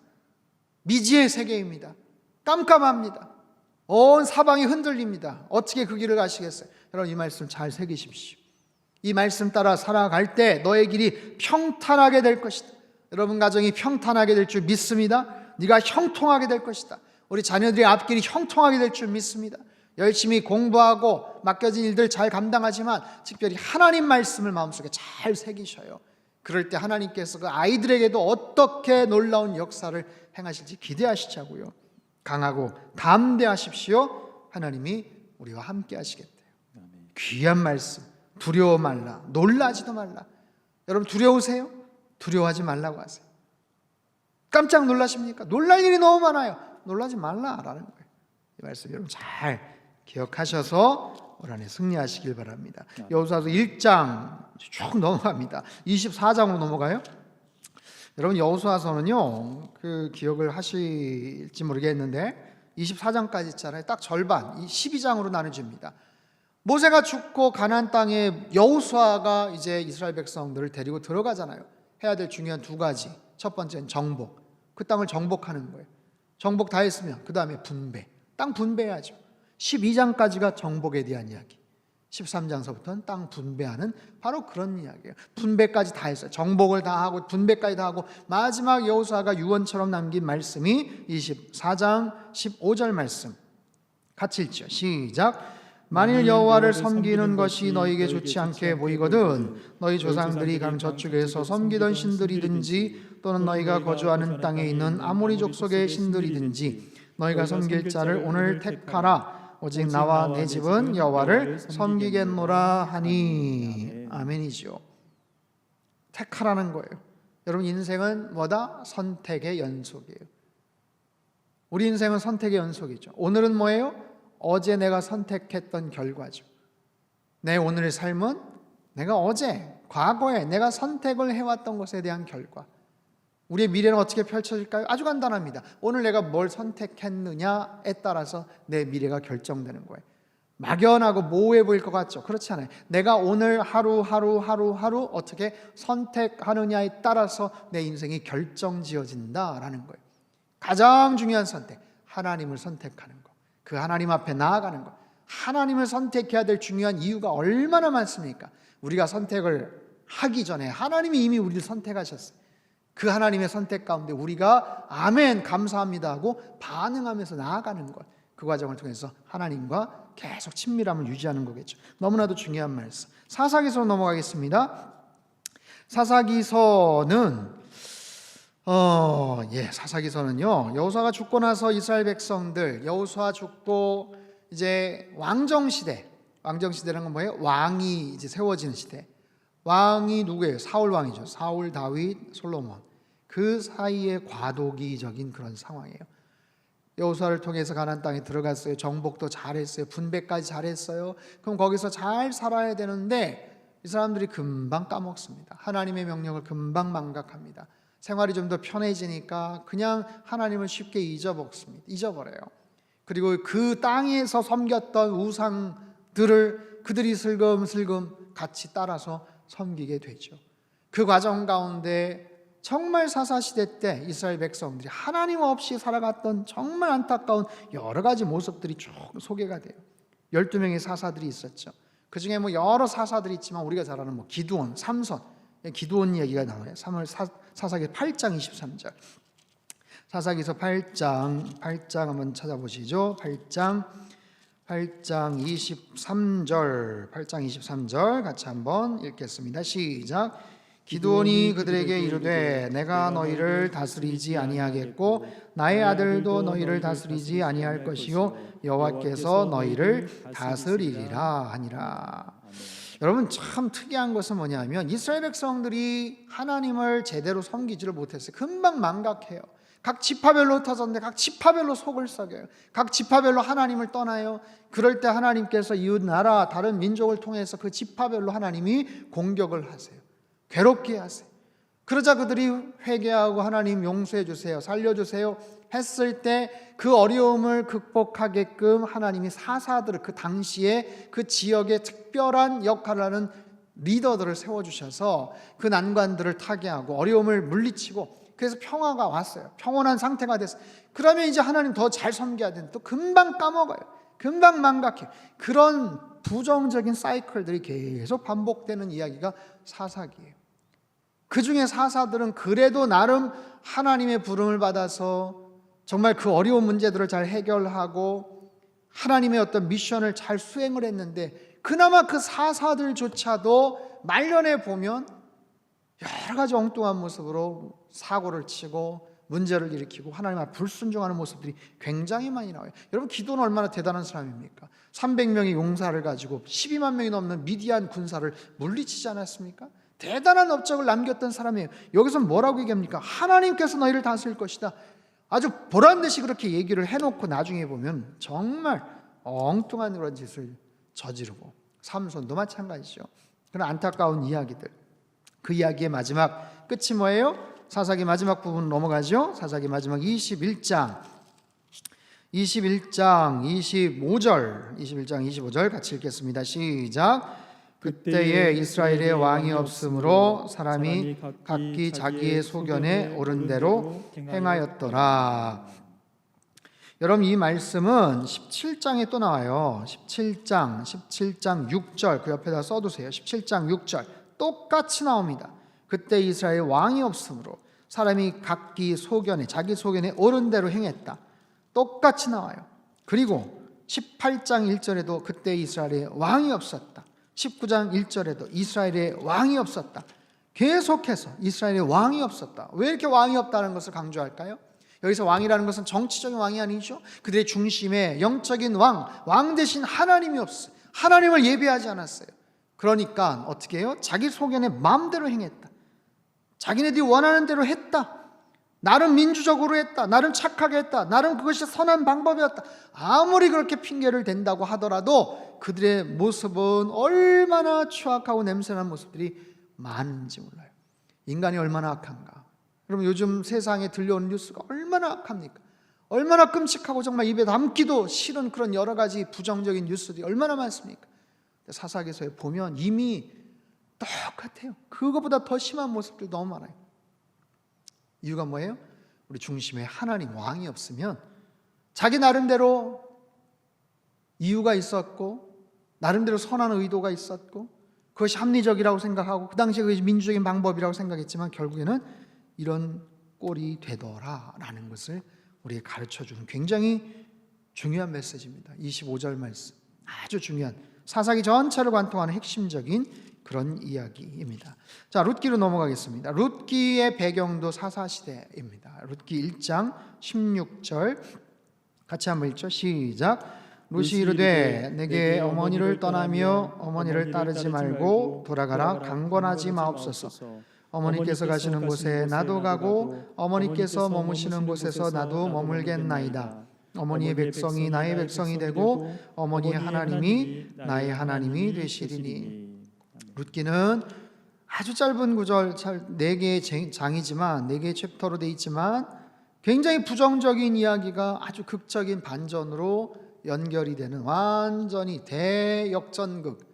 미지의 세계입니다. 깜깜합니다. 온 사방이 흔들립니다. 어떻게 그 길을 가시겠어요? 여러분, 이 말씀 잘 새기십시오. 이 말씀 따라 살아갈 때 너의 길이 평탄하게 될 것이다. 여러분 가정이 평탄하게 될 줄 믿습니다. 네가 형통하게 될 것이다. 우리 자녀들의 앞길이 형통하게 될 줄 믿습니다. 열심히 공부하고 맡겨진 일들 잘 감당하지만 특별히 하나님 말씀을 마음속에 잘 새기셔요. 그럴 때 하나님께서 그 아이들에게도 어떻게 놀라운 역사를 행하실지 기대하시자고요. 강하고 담대하십시오. 하나님이 우리와 함께 하시겠대요. 귀한 말씀. 두려워 말라. 놀라지도 말라. 여러분, 두려우세요? 두려워하지 말라고 하세요. 깜짝 놀라십니까? 놀랄 일이 너무 많아요. 놀라지 말라라는 거예요. 이 말씀 여러분 잘 기억하셔서 올 한 해 승리하시길 바랍니다. 여호수아서 1장 쭉 넘어갑니다. 24장으로 넘어가요. 여러분, 여호수아서는요, 그 기억을 하실지 모르겠는데 24장까지 있잖아요. 딱 절반, 12장으로 나눠집니다. 모세가 죽고 가나안 땅에 여호수아가 이제 이스라엘 백성들을 데리고 들어가잖아요. 해야 될 중요한 두 가지. 첫 번째는 정복. 그 땅을 정복하는 거예요. 정복 다 했으면 그 다음에 분배. 땅 분배해야죠. 12장까지가 정복에 대한 이야기. 13장서부터는 땅 분배하는 바로 그런 이야기예요. 분배까지 다 했어요. 정복을 다 하고 분배까지 다 하고 마지막 여호수아가 유언처럼 남긴 말씀이 24장 15절 말씀. 같이 읽죠. 시작. 만일 여호와를 섬기는 것이 너에게 좋지 않게 보이거든 너희 조상들이 강 저축에서 섬기던 신들이든지 또는 너희가 거주하는 땅에 있는 아모리 족속의 신들이든지 너희가 섬길 자를 오늘 택하라. 오직 나와 내 집은 여호와를 섬기겠노라 하니. 아멘이죠. 택하라는 거예요. 여러분, 인생은 뭐다? 선택의 연속이에요. 우리 인생은 선택의 연속이죠. 오늘은 뭐예요? 어제 내가 선택했던 결과죠. 내 오늘의 삶은 내가 어제, 과거에 내가 선택을 해왔던 것에 대한 결과. 우리의 미래는 어떻게 펼쳐질까요? 아주 간단합니다. 오늘 내가 뭘 선택했느냐에 따라서 내 미래가 결정되는 거예요. 막연하고 모호해 보일 것 같죠? 그렇지 않아요. 내가 오늘 하루 어떻게 선택하느냐에 따라서 내 인생이 결정지어진다라는 거예요. 가장 중요한 선택, 하나님을 선택하는 거. 그 하나님 앞에 나아가는 것. 하나님을 선택해야 될 중요한 이유가 얼마나 많습니까? 우리가 선택을 하기 전에 하나님이 이미 우리를 선택하셨어요. 그 하나님의 선택 가운데 우리가 아멘 감사합니다 하고 반응하면서 나아가는 것. 그 과정을 통해서 하나님과 계속 친밀함을 유지하는 거겠죠. 너무나도 중요한 말씀. 사사기서로 넘어가겠습니다. 사사기서는 사사기서는요, 여호수아가 죽고 나서 이스라엘 백성들, 여호수아 죽고 이제 왕정시대라는 건 뭐예요? 왕이 이제 세워지는 시대. 왕이 누구예요? 사울 왕이죠. 사울, 다윗, 솔로몬. 그 사이에 과도기적인 그런 상황이에요. 여호수아를 통해서 가나안 땅에 들어갔어요. 정복도 잘했어요. 분배까지 잘했어요. 그럼 거기서 잘 살아야 되는데 이 사람들이 금방 까먹습니다. 하나님의 명령을 금방 망각합니다. 생활이 좀 더 편해지니까 그냥 하나님을 쉽게 잊어버려요. 그리고 그 땅에서 섬겼던 우상들을 그들이 슬금슬금 같이 따라서 섬기게 되죠. 그 과정 가운데 정말 사사시대 때 이스라엘 백성들이 하나님 없이 살아갔던 정말 안타까운 여러 가지 모습들이 쭉 소개가 돼요. 12명의 사사들이 있었죠. 그 중에 뭐 여러 사사들이 있지만 우리가 잘 아는 뭐 기드온, 삼손, 기드온 얘기가 나와요. 사사기 8장 23절. 사사기서 8장 한번 찾아보시죠. 8장 23절 같이 한번 읽겠습니다. 시작. 기드온이 그들에게 이르되 내가 너희를 다스리지 아니하겠고 나의 아들도 너희를 다스리지 아니할 것이요 여호와께서 너희를 다스리리라 하니라. 여러분 참 특이한 것은 뭐냐면 이스라엘 백성들이 하나님을 제대로 섬기지를 못했어요. 금방 망각해요. 각 지파별로 흩어졌는데 각 지파별로 속을 썩여요. 각 지파별로 하나님을 떠나요. 그럴 때 하나님께서 이웃 나라 다른 민족을 통해서 그 지파별로 하나님이 공격을 하세요. 괴롭게 하세요. 그러자 그들이 회개하고 하나님 용서해 주세요, 살려주세요 했을 때 그 어려움을 극복하게끔 하나님이 사사들을 그 당시에 그 지역에 특별한 역할을 하는 리더들을 세워주셔서 그 난관들을 타개하고 어려움을 물리치고 그래서 평화가 왔어요. 평온한 상태가 됐어요. 그러면 이제 하나님 더 잘 섬겨야 되는데 또 금방 까먹어요. 금방 망각해요. 그런 부정적인 사이클들이 계속 반복되는 이야기가 사사기예요. 그 중에 사사들은 그래도 나름 하나님의 부름을 받아서 정말 그 어려운 문제들을 잘 해결하고 하나님의 어떤 미션을 잘 수행을 했는데 그나마 그 사사들조차도 말년에 보면 여러 가지 엉뚱한 모습으로 사고를 치고 문제를 일으키고 하나님 앞에 불순종하는 모습들이 굉장히 많이 나와요. 여러분 기도는 얼마나 대단한 사람입니까? 300명의 용사를 가지고 12만 명이 넘는 미디안 군사를 물리치지 않았습니까? 대단한 업적을 남겼던 사람이에요. 여기서 뭐라고 얘기합니까? 하나님께서 너희를 다스릴 것이다. 아주 보란듯이 그렇게 얘기를 해놓고 나중에 보면 정말 엉뚱한 그런 짓을 저지르고 삼손도 마찬가지죠. 그런 안타까운 이야기들. 그 이야기의 마지막 끝이 뭐예요? 사사기 마지막 부분 넘어가죠. 사사기 마지막 21장 25절 같이 읽겠습니다. 시작. 그때에 이스라엘에 왕이 없으므로 사람이 각기 자기의 소견에 옳은 대로 행하였더라. 여러분 이 말씀은 17장에 또 나와요. 17장 6절 그 옆에다 써두세요. 17장 6절 똑같이 나옵니다. 그때 이스라엘 왕이 없으므로 사람이 각기 소견에 자기 소견에 옳은 대로 행했다. 똑같이 나와요. 그리고 18장 1절에도 그때 이스라엘에 왕이 없었다. 19장 1절에도 이스라엘에 왕이 없었다. 계속해서 이스라엘에 왕이 없었다. 왜 이렇게 왕이 없다는 것을 강조할까요? 여기서 왕이라는 것은 정치적인 왕이 아니죠. 그들의 중심에 영적인 왕 대신 하나님이 없어요. 하나님을 예배하지 않았어요. 그러니까 어떻게 해요? 자기 소견에 마음대로 행했다. 자기네들이 원하는 대로 했다. 나름 민주적으로 했다. 나름 착하게 했다. 나름 그것이 선한 방법이었다. 아무리 그렇게 핑계를 댄다고 하더라도 그들의 모습은 얼마나 추악하고 냄새나는 모습들이 많은지 몰라요. 인간이 얼마나 악한가. 여러분 요즘 세상에 들려오는 뉴스가 얼마나 악합니까? 얼마나 끔찍하고 정말 입에 담기도 싫은 그런 여러 가지 부정적인 뉴스들이 얼마나 많습니까? 사사기서에 보면 이미 똑같아요. 그거보다 더 심한 모습들이 너무 많아요. 이유가 뭐예요? 우리 중심에 하나님 왕이 없으면 자기 나름대로 이유가 있었고 나름대로 선한 의도가 있었고 그것이 합리적이라고 생각하고 그 당시에 그것이 민주적인 방법이라고 생각했지만 결국에는 이런 꼴이 되더라라는 것을 우리에게 가르쳐주는 굉장히 중요한 메시지입니다. 25절 말씀 아주 중요한 사사기 전체를 관통하는 핵심적인 그런 이야기입니다. 자, 룻기로 넘어가겠습니다. 룻기의 배경도 사사시대입니다. 룻기 1장 16절 같이 한번 읽죠. 시작. 룻이 이르되 내게 어머니를 떠나며 어머니를 따르지 말고 돌아가라 강권하지 마옵소서. 어머니께서 가시는 곳에 나도 가고 어머니께서 머무시는 곳에서 나도 머물겠나이다. 어머니의 백성이 나의 백성이 되고 어머니의 하나님이 나의 하나님이 되시리니. 룻기는 아주 짧은 구절, 4개의 장이지만 4개의 챕터로 되어 있지만 굉장히 부정적인 이야기가 아주 극적인 반전으로 연결이 되는 완전히 대역전극,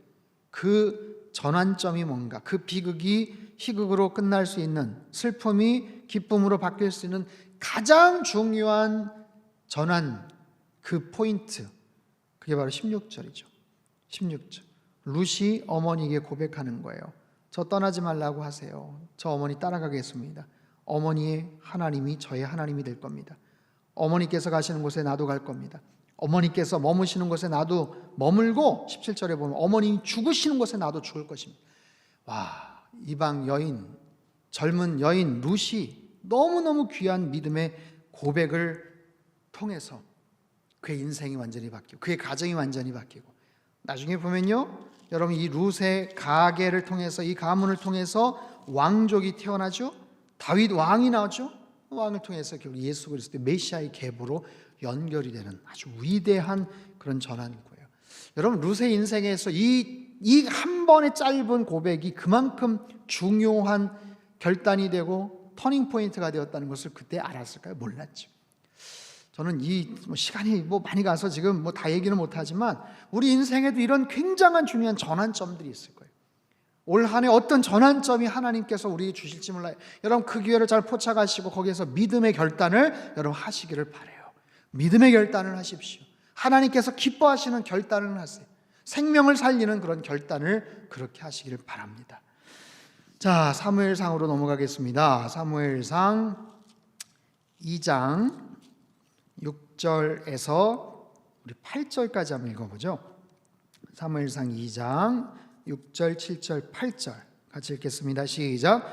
그 전환점이 뭔가, 그 비극이 희극으로 끝날 수 있는, 슬픔이 기쁨으로 바뀔 수 있는 가장 중요한 전환, 그 포인트, 그게 바로 16절이죠. 16절. 룻이 어머니에게 고백하는 거예요. 저 떠나지 말라고 하세요. 저 어머니 따라가겠습니다. 어머니의 하나님이 저의 하나님이 될 겁니다. 어머니께서 가시는 곳에 나도 갈 겁니다. 어머니께서 머무시는 곳에 나도 머물고, 17절에 보면 어머니 죽으시는 곳에 나도 죽을 것입니다. 와, 이방 여인, 젊은 여인 룻이 너무너무 귀한 믿음의 고백을 통해서 그의 인생이 완전히 바뀌고 그의 가정이 완전히 바뀌고, 나중에 보면요, 여러분 이 룻의 가계를 통해서, 이 가문을 통해서 왕족이 태어나죠. 다윗 왕이 나오죠. 왕을 통해서 결국 예수 그리스도의 메시아의 계보로 연결이 되는 아주 위대한 그런 전환이고요. 여러분 룻의 인생에서 이 한 번의 짧은 고백이 그만큼 중요한 결단이 되고 터닝 포인트가 되었다는 것을 그때 알았을까요? 몰랐죠. 저는 시간이 많이 가서 지금 다 얘기는 못하지만 우리 인생에도 이런 굉장한 중요한 전환점들이 있을 거예요. 올 한 해 어떤 전환점이 하나님께서 우리에게 주실지 몰라요. 여러분 그 기회를 잘 포착하시고 거기에서 믿음의 결단을 여러분 하시기를 바라요. 믿음의 결단을 하십시오. 하나님께서 기뻐하시는 결단을 하세요. 생명을 살리는 그런 결단을 그렇게 하시기를 바랍니다. 자, 사무엘상으로 넘어가겠습니다. 사무엘상 2장 6절에서 우리 8절까지 한번 읽어보죠. 사무엘상 2장 6절, 7절, 8절 같이 읽겠습니다. 시작.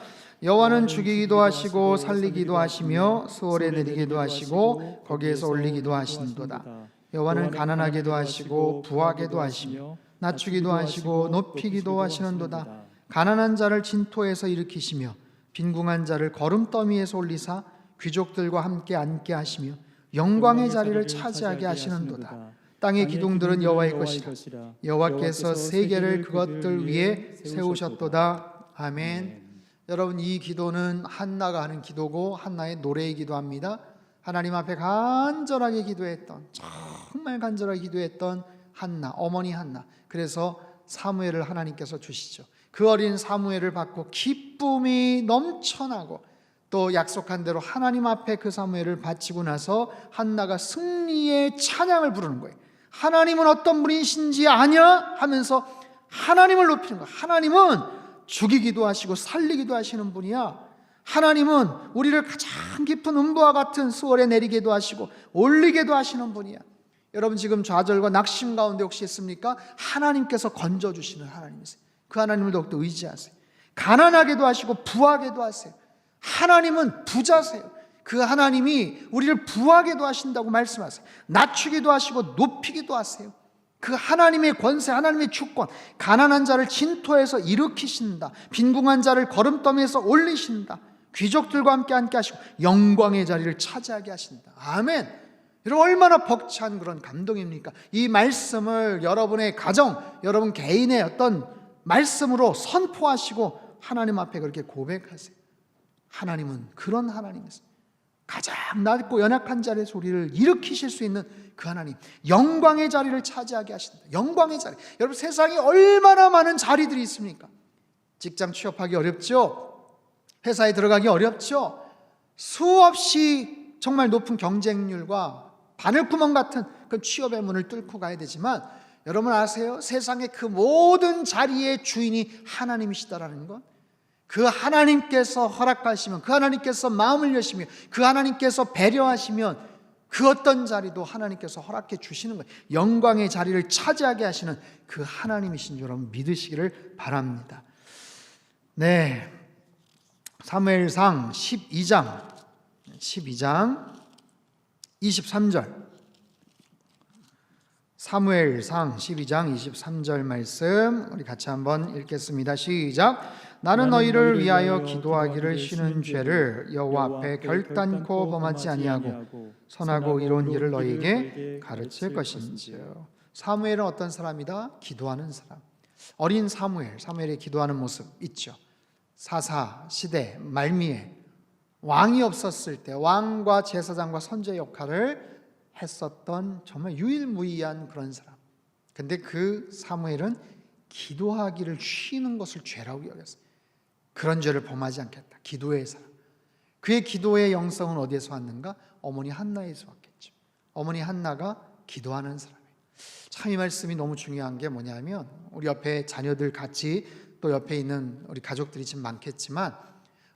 여호와는 죽이기도 하시고 살리기도 하시며 수월에 내리기도 하시고 거기에서 올리기도 하신도다. 여호와는 가난하게도 하시고 부하게도 하시며 낮추기도 하시고 높이기도 하시는도다. 가난한 자를 진토에서 일으키시며 빈궁한 자를 거름더미에서 올리사 귀족들과 함께 앉게 하시며 영광의 자리를 차지하게 하시는도다. 땅의 기둥들은 여호와의 것이라. 여호와께서 세계를 그것들 위에 세우셨도다. 아멘. 여러분 이 기도는 한나가 하는 기도고 한나의 노래이기도 합니다. 하나님 앞에 간절하게 기도했던, 정말 간절하게 기도했던 한나, 어머니 한나. 그래서 사무엘을 하나님께서 주시죠. 그 어린 사무엘을 받고 기쁨이 넘쳐나고 또 약속한 대로 하나님 앞에 그 사무엘을 바치고 나서 한나가 승리의 찬양을 부르는 거예요. 하나님은 어떤 분이신지 아냐? 하면서 하나님을 높이는 거예요. 하나님은 죽이기도 하시고 살리기도 하시는 분이야. 하나님은 우리를 가장 깊은 음부와 같은 수월에 내리게도 하시고 올리게도 하시는 분이야. 여러분 지금 좌절과 낙심 가운데 혹시 있습니까? 하나님께서 건져주시는 하나님이세요. 그 하나님을 더욱더 의지하세요. 가난하게도 하시고 부하게도 하세요. 하나님은 부자세요. 그 하나님이 우리를 부하게도 하신다고 말씀하세요. 낮추기도 하시고 높이기도 하세요. 그 하나님의 권세, 하나님의 주권, 가난한 자를 진토에서 일으키신다. 빈궁한 자를 거름더미에서 올리신다. 귀족들과 함께 앉게 하시고 영광의 자리를 차지하게 하신다. 아멘. 여러분 얼마나 벅찬 그런 감동입니까? 이 말씀을 여러분의 가정, 여러분 개인의 어떤 말씀으로 선포하시고 하나님 앞에 그렇게 고백하세요. 하나님은 그런 하나님이세요. 가장 낮고 연약한 자리에서 우리를 일으키실 수 있는 그 하나님, 영광의 자리를 차지하게 하신다. 영광의 자리. 여러분 세상에 얼마나 많은 자리들이 있습니까? 직장 취업하기 어렵죠? 회사에 들어가기 어렵죠? 수없이 정말 높은 경쟁률과 바늘구멍 같은 그 취업의 문을 뚫고 가야 되지만 여러분 아세요? 세상의 그 모든 자리의 주인이 하나님이시다라는 것. 그 하나님께서 허락하시면, 그 하나님께서 마음을 여시며, 그 하나님께서 배려하시면 그 어떤 자리도 하나님께서 허락해 주시는 거예요. 영광의 자리를 차지하게 하시는 그 하나님이신 줄 여러분 믿으시기를 바랍니다. 네, 사무엘상 12장 23절. 사무엘상 12장 23절 말씀 우리 같이 한번 읽겠습니다. 시작. 나는 너희를 위하여 기도하기를 쉬는 죄를 여호와 앞에 결단코 범하지 아니하고 선하고 이로운 일을 너희에게 가르칠 것인지요. 사무엘은 어떤 사람이다? 기도하는 사람. 어린 사무엘의 기도하는 모습 있죠. 사사 시대 말미에 왕이 없었을 때 왕과 제사장과 선지의 역할을 했었던 정말 유일무이한 그런 사람. 근데 그 사무엘은 기도하기를 쉬는 것을 죄라고 여겼어요. 그런 죄를 범하지 않겠다. 기도의 사람. 그의 기도의 영성은 어디에서 왔는가? 어머니 한나에서 왔겠죠. 어머니 한나가 기도하는 사람이에요. 참 이 말씀이 너무 중요한 게 뭐냐면 우리 옆에 자녀들 같이 또 옆에 있는 우리 가족들이 지금 많겠지만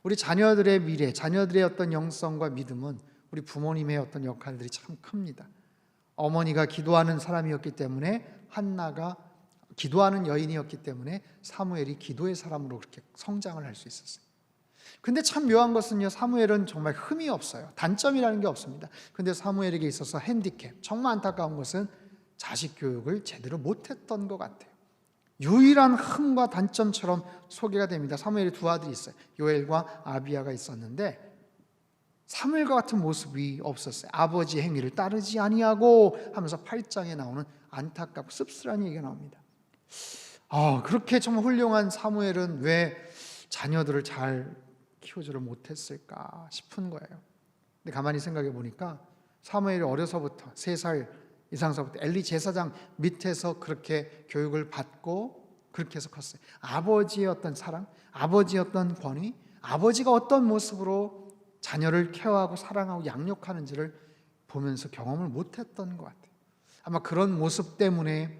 우리 자녀들의 미래, 자녀들의 어떤 영성과 믿음은 우리 부모님의 어떤 역할들이 참 큽니다. 어머니가 기도하는 사람이었기 때문에 한나가 기도하는 여인이었기 때문에 사무엘이 기도의 사람으로 그렇게 성장을 할 수 있었어요. 근데 참 묘한 것은요, 사무엘은 정말 흠이 없어요. 단점이라는 게 없습니다. 근데 사무엘에게 있어서 핸디캡, 정말 안타까운 것은 자식 교육을 제대로 못했던 것 같아요. 유일한 흠과 단점처럼 소개가 됩니다. 사무엘이 두 아들이 있어요. 요엘과 아비야가 있었는데 사무엘과 같은 모습이 없었어요. 아버지 행위를 따르지 아니하고 하면서 8장에 나오는 안타깝고 씁쓸한 얘기가 나옵니다. 그렇게 정말 훌륭한 사무엘은 왜 자녀들을 잘 키우지를 못했을까 싶은 거예요. 근데 가만히 생각해 보니까 사무엘이 어려서부터 3살 이상서부터 엘리 제사장 밑에서 그렇게 교육을 받고 그렇게 해서 컸어요. 아버지의 어떤 사랑, 아버지의 어떤 권위, 아버지가 어떤 모습으로 자녀를 케어하고 사랑하고 양육하는지를 보면서 경험을 못했던 것 같아요. 아마 그런 모습 때문에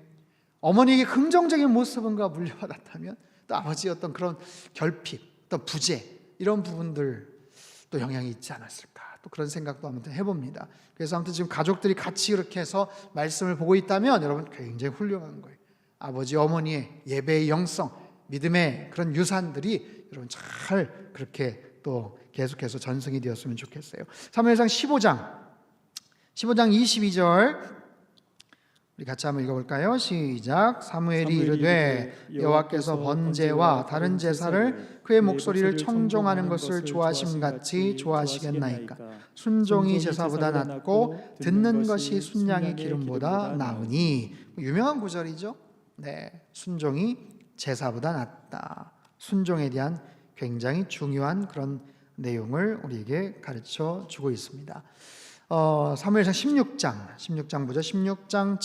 어머니에게 긍정적인 모습인가 물려받았다면 또 아버지의 어떤 그런 결핍, 어떤 부재 이런 부분들 또 영향이 있지 않았을까, 또 그런 생각도 아무튼 해봅니다. 그래서 아무튼 지금 가족들이 같이 이렇게 해서 말씀을 보고 있다면 여러분 굉장히 훌륭한 거예요. 아버지 어머니의 예배의 영성, 믿음의 그런 유산들이 여러분 잘 그렇게 또 계속해서 전승이 되었으면 좋겠어요. 사무엘상 15장 22절 우리 같이 한번 읽어볼까요? 시작. 사무엘이 이르되 여호와께서 번제와 다른 제사를 그의 목소리를 청종하는 것을 좋아하심같이 좋아하시겠나이까. 순종이 제사보다 낫고 듣는 것이 순양의 기름보다 나으니. 유명한 구절이죠. 네, 순종이 제사보다 낫다. 순종에 대한 굉장히 중요한 그런 내용을 우리에게 가르쳐 주고 있습니다. 사무엘상 16장 보죠. 16장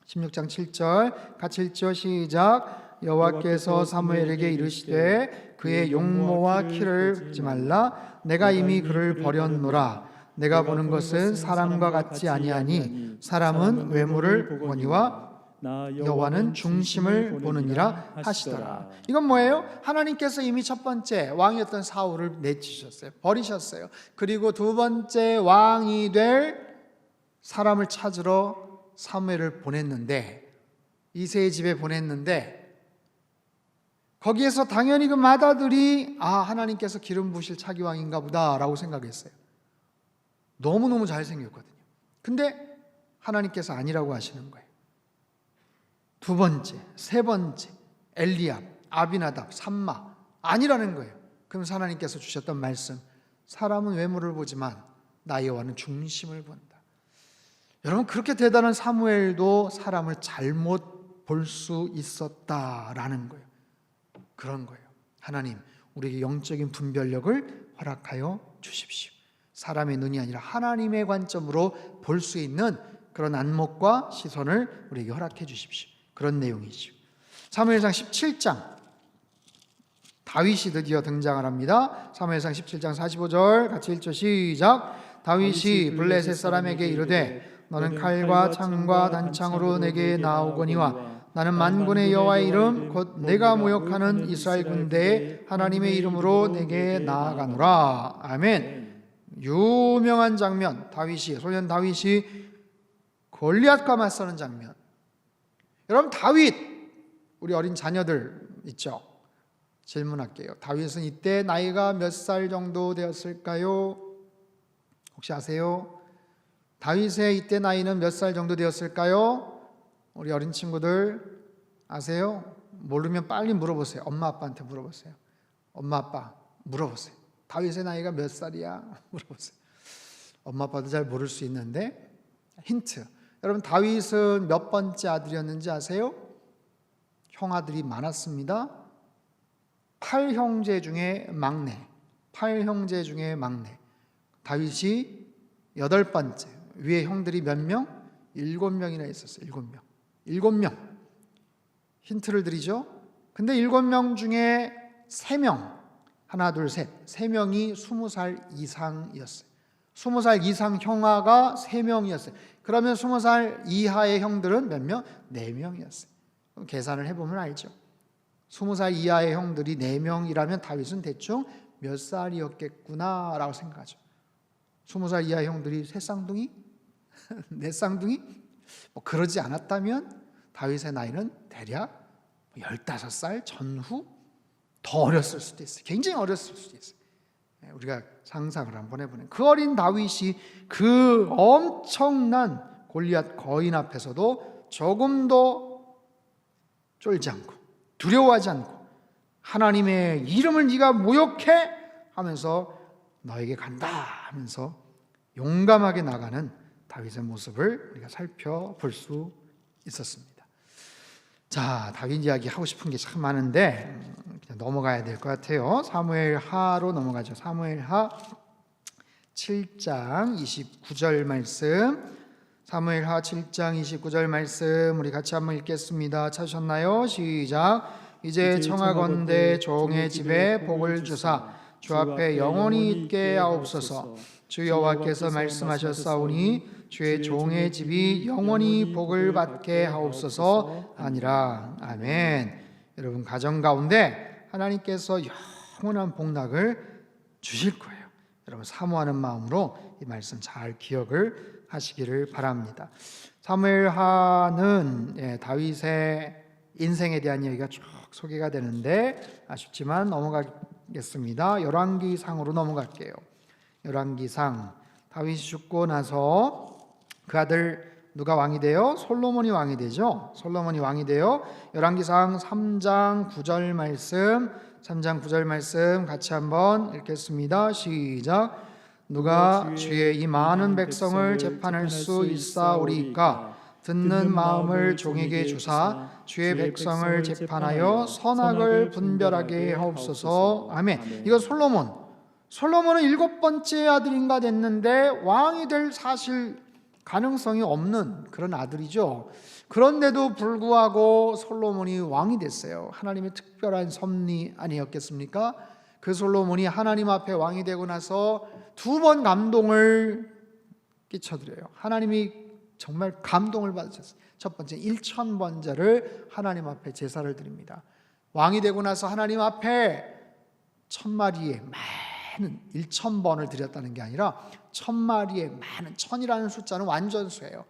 7절 같이 읽죠. 시작. 여호와께서 사무엘에게 이르시되 그의 용모와 키를 보지 말라. 내가 이미 그를 버렸노라. 내가 보는 것은 사람과 같지 아니하니 사람은 외모를 보거니와 여호와는 중심을 보느니라 하시더라. 이건 뭐예요? 하나님께서 이미 첫 번째 왕이었던 사울을 내치셨어요. 버리셨어요. 그리고 두 번째 왕이 될 사람을 찾으러 사무엘을 보냈는데, 이새의 집에 보냈는데, 거기에서 당연히 그 맏아들이 하나님께서 기름 부으실 차기 왕인가 보다 라고 생각했어요. 너무너무 잘생겼거든요. 근데 하나님께서 아니라고 하시는 거예요. 두 번째, 세 번째, 엘리압, 아비나답, 삼마 아니라는 거예요. 그러면서 하나님께서 주셨던 말씀, 사람은 외모를 보지만 나 여호와는 중심을 본다. 여러분, 그렇게 대단한 사무엘도 사람을 잘못 볼 수 있었다라는 거예요. 그런 거예요. 하나님, 우리에게 영적인 분별력을 허락하여 주십시오. 사람의 눈이 아니라 하나님의 관점으로 볼 수 있는 그런 안목과 시선을 우리에게 허락해 주십시오. 그런 내용이죠. 사무엘상 17장 다윗이 드디어 등장을 합니다. 사무엘상 17장 45절 같이 읽죠. 시작. 다윗이 블레셋 사람에게 이르되 너는 칼과 창과 단창으로 내게 나오거니와 나는 만군의 여호와의 이름 곧 내가 모욕하는 이스라엘 군대의 하나님의 이름으로 내게 나아가노라. 아멘. 유명한 장면, 소년 다윗이 골리앗과 맞서는 장면. 여러분, 다윗, 우리 어린 자녀들 있죠? 질문할게요. 다윗은 이때 나이가 몇 살 정도 되었을까요? 혹시 아세요? 다윗의 이때 나이는 몇 살 정도 되었을까요? 우리 어린 친구들 아세요? 모르면 빨리 물어보세요. 엄마 아빠한테 물어보세요. 엄마 아빠 물어보세요. 다윗의 나이가 몇 살이야? 물어보세요. 엄마 아빠도 잘 모를 수 있는데 힌트. 여러분 다윗은 몇 번째 아들이었는지 아세요? 형아들이 많았습니다. 8형제 중에 막내. 8형제 중에 막내. 다윗이 8번째. 위에 형들이 몇 명? 7명이나 있었어요. 7명. 7명. 힌트를 드리죠. 근데 7명 중에 3명, 하나 둘 셋, 3명이 20살 이상이었어요. 20살 이상 형아가 3명이었어요. 그러면 20살 이하의 형들은 몇 명? 4명이었어요. 그럼 계산을 해보면 알죠. 20살 이하의 형들이 4명이라면 다윗은 대충 몇 살이었겠구나라고 생각하죠. 20살 이하 형들이 3쌍둥이? 4쌍둥이? 뭐 그러지 않았다면 다윗의 나이는 대략 15살 전후 더 어렸을 수도 있어요. 굉장히 어렸을 수도 있어요. 우리가 상상을 한번 해보는 그 어린 다윗이 그 엄청난 골리앗 거인 앞에서도 조금도 쫄지 않고 두려워하지 않고 하나님의 이름을 네가 모욕해 하면서 너에게 간다 하면서 용감하게 나가는 다윗의 모습을 우리가 살펴볼 수 있었습니다. 자, 다윗 이야기 하고 싶은 게 참 많은데 그냥 넘어가야 될 것 같아요. 사무엘하로 넘어가죠. 사무엘하 7장 29절 말씀. 사무엘하 7장 29절 말씀 우리 같이 한번 읽겠습니다. 찾으셨나요? 시작. 이제 청하건대 종의 집에 복을 주사 주 앞에 영원히 있게 하옵소서. 주 여호와께서 말씀하셨사오니 주의 종의 집이 영원히 복을 받게 하옵소서 하니라. 아멘. 여러분 가정 가운데 하나님께서 영원한 복락을 주실 거예요. 여러분 사모하는 마음으로 이 말씀 잘 기억을 하시기를 바랍니다. 사무엘하는 다윗의 인생에 대한 얘기가 쭉 소개가 되는데 아쉽지만 넘어가겠습니다. 열왕기상으로 넘어갈게요. 열왕기상. 다윗이 죽고 나서 그 아들 누가 왕이 돼요? 솔로몬이 왕이 되죠. 솔로몬이 왕이 돼요. 열왕기상 3장 9절 말씀, 3장 9절 말씀 같이 한번 읽겠습니다. 시작. 누가 주의 이 많은 백성을 재판할 수 있사오리이까? 듣는 마음을 종에게 주사 주의 백성을 재판하여 선악을 분별하게 하옵소서. 아멘. 이거 솔로몬은 7번째 아들인가 됐는데 왕이 될 사실 가능성이 없는 그런 아들이죠. 그런데도 불구하고 솔로몬이 왕이 됐어요. 하나님의 특별한 섭리 아니었겠습니까? 그 솔로몬이 하나님 앞에 왕이 되고 나서 2번 감동을 끼쳐드려요. 하나님이 정말 감동을 받으셨어요. 첫 번째 1000번제를 하나님 앞에 제사를 드립니다. 왕이 되고 나서 하나님 앞에 1000마리의 많은 1000번을 드렸다는 게 아니라 1000마리의 많은, 1000이라는 숫자는 완전수예요.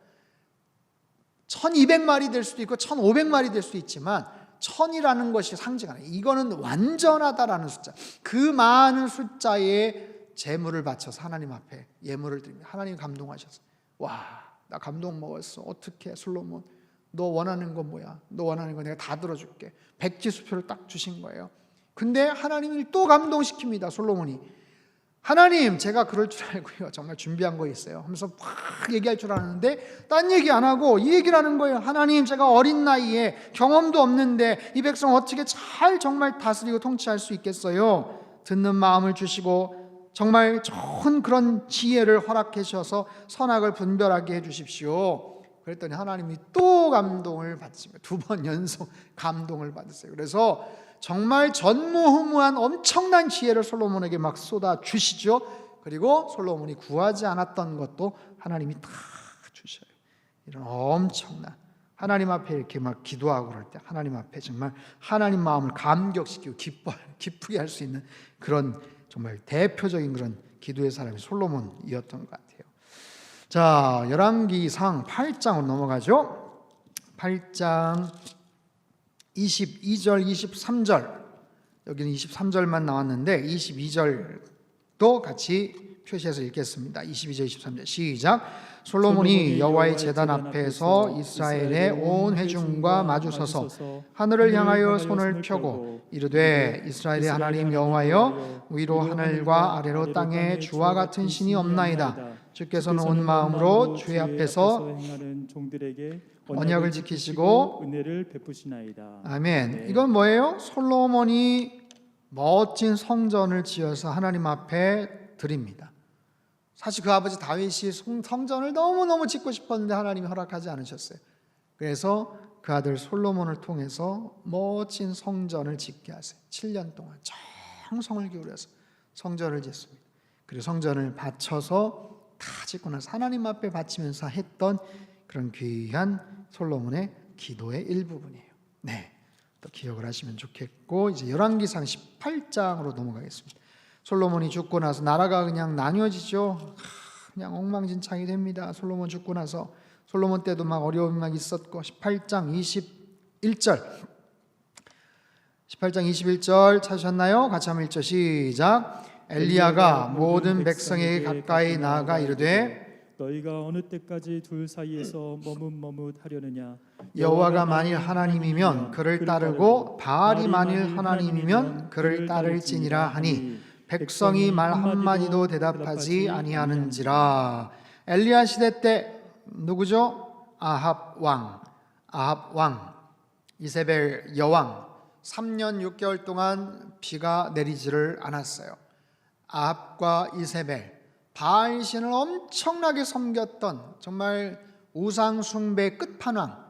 1200마리 될 수도 있고 1500마리 될 수도 있지만 1000이라는 것이 상징하는, 이거는 완전하다라는 숫자, 그 많은 숫자의 제물을 바쳐서 하나님 앞에 예물을 드립니다. 하나님 감동하셨어요. 와, 나 감동 먹었어. 어떻게 솔로몬, 너 원하는 거 뭐야? 너 원하는 거 내가 다 들어줄게. 백지수표를 딱 주신 거예요. 근데 하나님이 또 감동시킵니다. 솔로몬이. 하나님, 제가 그럴 줄 알고요, 정말 준비한 거 있어요 하면서 막 얘기할 줄 아는데 딴 얘기 안 하고 이 얘기를 하는 거예요. 하나님, 제가 어린 나이에 경험도 없는데 이 백성 어떻게 잘 정말 다스리고 통치할 수 있겠어요? 듣는 마음을 주시고 정말 좋은 그런 지혜를 허락해 주셔서 선악을 분별하게 해 주십시오. 그랬더니 하나님이 또 감동을 받으십니다. 2번 연속 감동을 받으세요. 그래서 정말 전무후무한 엄청난 지혜를 솔로몬에게 막 쏟아 주시죠. 그리고 솔로몬이 구하지 않았던 것도 하나님이 다 주셔요. 이런 엄청난, 하나님 앞에 이렇게 막 기도하고 그럴 때 하나님 앞에 정말 하나님 마음을 감격시키고 기쁘게 할 수 있는 그런 정말 대표적인 그런 기도의 사람이 솔로몬이었던 것 같아요. 자, 열왕기상 8장으로 넘어가죠. 8장 22절, 23절, 여기는 23절만 나왔는데 22절도 같이 표시해서 읽겠습니다. 22절 23절 시작. 솔로몬이 여호와의 제단 앞에서 이스라엘의 온 회중과 마주서서 하늘을 향하여 손을 펴고 이르되 이스라엘의 하나님 여호와여 위로 하늘과 아래로 땅에 주와 같은 신이 없나이다. 주께서는 온 마음으로 주의 앞에서 행하는 종들에게 언약을 지키시고 은혜를 베푸시나이다. 아멘. 네. 이건 뭐예요? 솔로몬이 멋진 성전을 지어서 하나님 앞에 드립니다. 사실 그 아버지 다윗이 성전을 너무너무 짓고 싶었는데 하나님이 허락하지 않으셨어요. 그래서 그 아들 솔로몬을 통해서 멋진 성전을 짓게 하세요. 7년 동안 정성을 기울여서 성전을 짓습니다. 그리고 성전을 바쳐서 다 짓고 나서 하나님 앞에 바치면서 했던 그런 귀한 솔로몬의 기도의 일부분이에요. 네, 또 기억을 하시면 좋겠고 이제 열왕기상 18장으로 넘어가겠습니다. 솔로몬이 죽고 나서 나라가 그냥 나뉘어지죠. 그냥 엉망진창이 됩니다. 솔로몬 죽고 나서 솔로몬 때도 막 어려움이 막 있었고 18장 21절 찾으셨나요? 같이 한번 읽죠. 시작. 엘리야가 모든 백성에게 가까이 나아가 이르되 너희가 어느 때까지 둘 사이에서 머뭇머뭇하려느냐. 여호와가 만일 하나님이면 그를 따르고 바알이 만일 하나님이면 그를 따를지니라 하니 백성이 말 한마디도 대답하지 아니하는지라. 엘리야 시대 때 누구죠? 아합 왕, 이세벨 여왕 3년 6개월 동안 비가 내리지를 않았어요. 아합과 이세벨 바알 신을 엄청나게 섬겼던 정말 우상 숭배 끝판왕,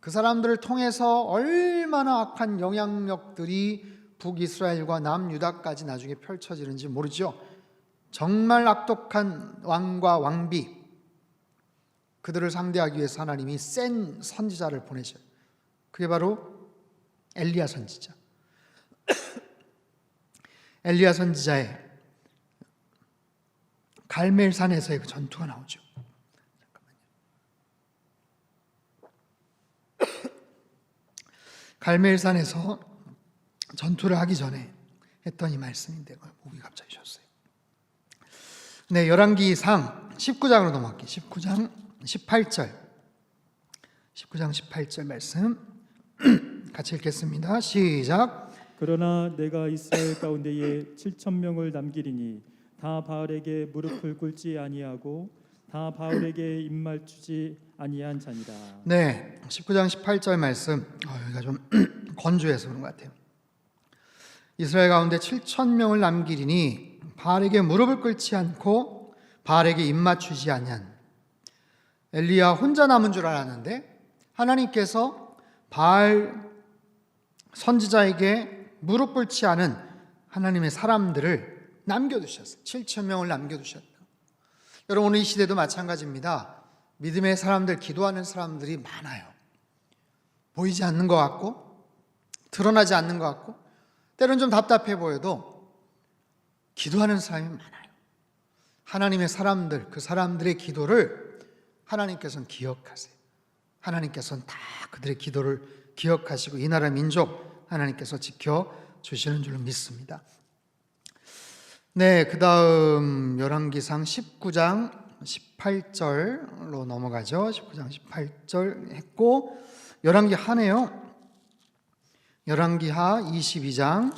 그 사람들을 통해서 얼마나 악한 영향력들이 북이스라엘과 남유다까지 나중에 펼쳐지는지 모르죠. 정말 악독한 왕과 왕비, 그들을 상대하기 위해서 하나님이 센 선지자를 보내셔요. 그게 바로 엘리야 선지자. 엘리야 선지자의 갈멜산에서의 그 전투가 나오죠. 갈멜산에서 전투를 하기 전에 했던 이 말씀인데 목이 갑자기 쉬었어요. 네, 열왕기상 19장으로 넘어갈게요. 19장 18절 말씀 같이 읽겠습니다. 시작. 그러나 내가 이스라엘 가운데에 7,000명을 남기리니 다 바알에게 무릎을 꿇지 아니하고 다 바알에게 입맞추지 아니한 자니라. 네, 19장 18절 말씀 여기가 좀 건조해서 그런 것 같아요. 이스라엘 가운데 7,000명을 남기리니 바알에게 무릎을 꿇지 않고 바알에게 입맞추지 아니한. 엘리야 혼자 남은 줄 알았는데 하나님께서 바알 선지자에게 무릎 꿇지 않은 하나님의 사람들을 남겨두셨어요. 7,000명을 남겨두셨다. 여러분 오늘 이 시대도 마찬가지입니다. 믿음의 사람들, 기도하는 사람들이 많아요. 보이지 않는 것 같고 드러나지 않는 것 같고 때로는 좀 답답해 보여도 기도하는 사람이 많아요. 하나님의 사람들, 그 사람들의 기도를 하나님께서는 기억하세요. 하나님께서는 다 그들의 기도를 기억하시고 이 나라 민족 하나님께서 지켜주시는 줄로 믿습니다. 네, 그 다음 열왕기상 19장 18절로 넘어가죠. 19장 18절 했고 열왕기하네요. 열왕기하 22장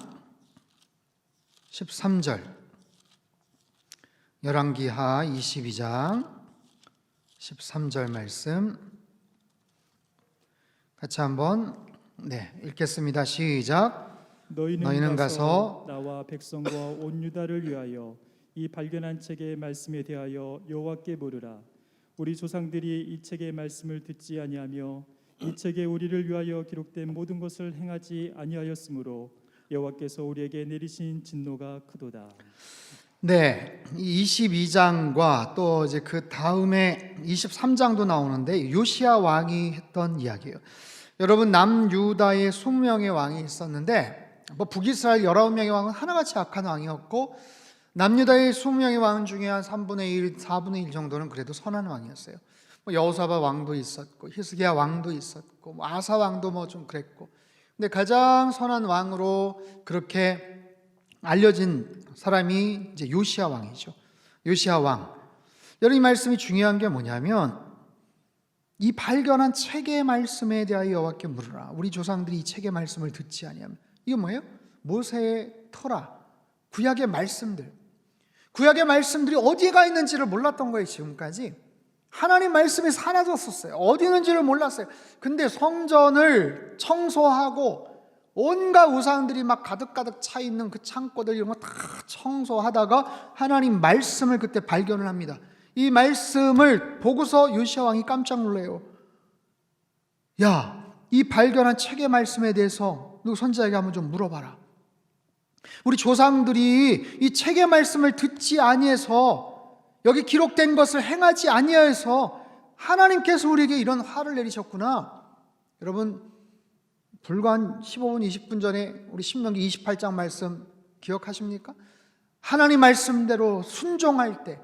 13절. 열왕기하 22장 13절 말씀 같이 한번 읽겠습니다. 시작. 너희는 가서 나와 백성과 온 유다를 위하여 이 발견한 책의 말씀에 대하여 여호와께 물으라. 우리 조상들이 이 책의 말씀을 듣지 아니하며 이 책에 우리를 위하여 기록된 모든 것을 행하지 아니하였으므로 여호와께서 우리에게 내리신 진노가 크도다. 네, 22장과 또 이제 그 다음에 23장도 나오는데 요시야 왕이 했던 이야기예요. 여러분 남유다에 20명의 왕이 있었는데 북이스라엘 19명의 왕은 하나같이 악한 왕이었고 남유다의 20명의 왕 중에 한 3분의 1, 4분의 1 정도는 그래도 선한 왕이었어요. 여호사밧 왕도 있었고 히스기야 왕도 있었고 아사 왕도 좀 그랬고 근데 가장 선한 왕으로 그렇게 알려진 사람이 이제 요시야 왕이죠. 요시야 왕. 여러분, 이 말씀이 중요한 게 뭐냐면 이 발견한 책의 말씀에 대하여 여호와께 물으라. 우리 조상들이 이 책의 말씀을 듣지 아니하면, 이거 뭐예요? 모세의 터라, 구약의 말씀들. 구약의 말씀들이 어디에 가 있는지를 몰랐던 거예요. 지금까지 하나님 말씀이 사라졌었어요. 어디 있는지를 몰랐어요. 근데 성전을 청소하고 온갖 우상들이 막 가득가득 차 있는 그 창고들 이런 거 다 청소하다가 하나님 말씀을 그때 발견을 합니다. 이 말씀을 보고서 요시야 왕이 깜짝 놀래요. 야, 이 발견한 책의 말씀에 대해서 누구 선지자에게 한번 좀 물어봐라. 우리 조상들이 이 책의 말씀을 듣지 아니해서, 여기 기록된 것을 행하지 아니하여서 하나님께서 우리에게 이런 화를 내리셨구나. 여러분, 불과 한 15분 20분 전에 우리 신명기 28장 말씀 기억하십니까? 하나님 말씀대로 순종할 때,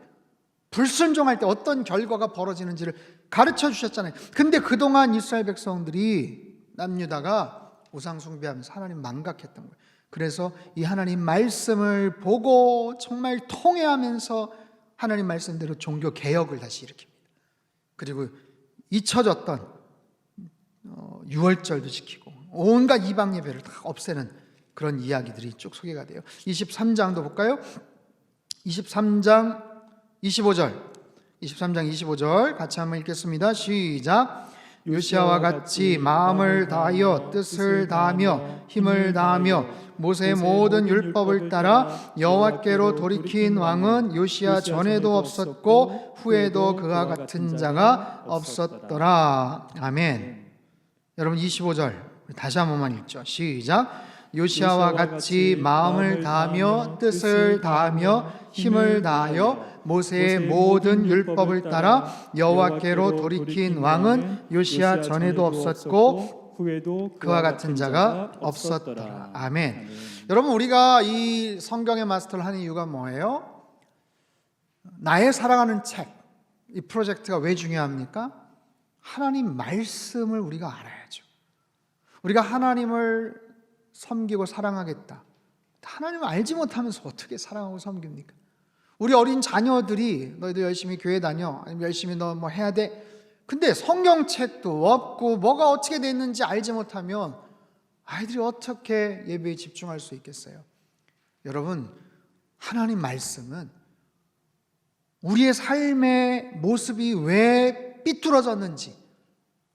불순종할 때 어떤 결과가 벌어지는지를 가르쳐 주셨잖아요. 근데 그동안 이스라엘 백성들이 남유다가 우상 숭배하면서 하나님 망각했던 거예요. 그래서 이 하나님 말씀을 보고 정말 통회하면서 하나님 말씀대로 종교 개혁을 다시 일으킵니다. 그리고 잊혀졌던 유월절도 지키고 온갖 이방 예배를 다 없애는 그런 이야기들이 쭉 소개가 돼요. 23장도 볼까요? 23장 25절 같이 한번 읽겠습니다. 시작. 요시야와 같이 마음을 다하여 뜻을 다하며 힘을 다하며 모세의 모든 율법을 따라 여호와께로 돌이킨 왕은 요시야 전에도 없었고 후에도 그와 같은 자가 없었더라. 아멘. 여러분, 25절 다시 한 번만 읽죠. 시작. 요시야와 같이 마음을 다하며 뜻을 다하며 힘을 다하여 모세의 모든 율법을 따라 여호와께로 돌이킨 왕은 요시야 전에도 없었고 후에도 그와 같은 자가 없었더라. 아멘. 여러분, 우리가 이 성경의 마스터를 하는 이유가 뭐예요? 나의 사랑하는 책, 이 프로젝트가 왜 중요합니까? 하나님 말씀을 우리가 알아야죠. 우리가 하나님을 섬기고 사랑하겠다. 하나님을 알지 못하면서 어떻게 사랑하고 섬깁니까? 우리 어린 자녀들이 너희도 열심히 교회 다녀, 아니면 열심히 너 뭐 해야 돼. 근데 성경책도 없고 뭐가 어떻게 돼 있는지 알지 못하면 아이들이 어떻게 예배에 집중할 수 있겠어요? 여러분, 하나님 말씀은 우리의 삶의 모습이 왜 삐뚤어졌는지,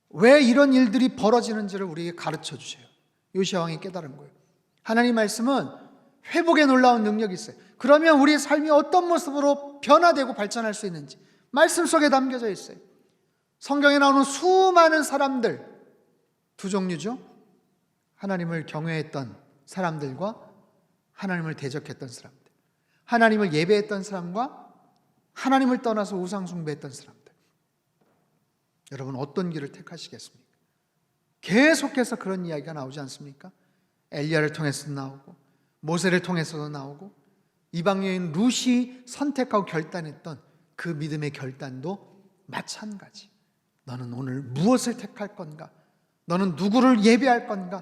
왜 이런 일들이 벌어지는지를 우리에게 가르쳐 주셔요. 요시야 왕이 깨달은 거예요. 하나님 말씀은 회복에 놀라운 능력이 있어요. 그러면 우리의 삶이 어떤 모습으로 변화되고 발전할 수 있는지 말씀 속에 담겨져 있어요. 성경에 나오는 수많은 사람들, 두 종류죠. 하나님을 경외했던 사람들과 하나님을 대적했던 사람들, 하나님을 예배했던 사람과 하나님을 떠나서 우상 숭배했던 사람들. 여러분, 어떤 길을 택하시겠습니까? 계속해서 그런 이야기가 나오지 않습니까? 엘리야를 통해서도 나오고 모세를 통해서도 나오고 이방 여인 룻이 선택하고 결단했던 그 믿음의 결단도 마찬가지. 너는 오늘 무엇을 택할 건가? 너는 누구를 예배할 건가?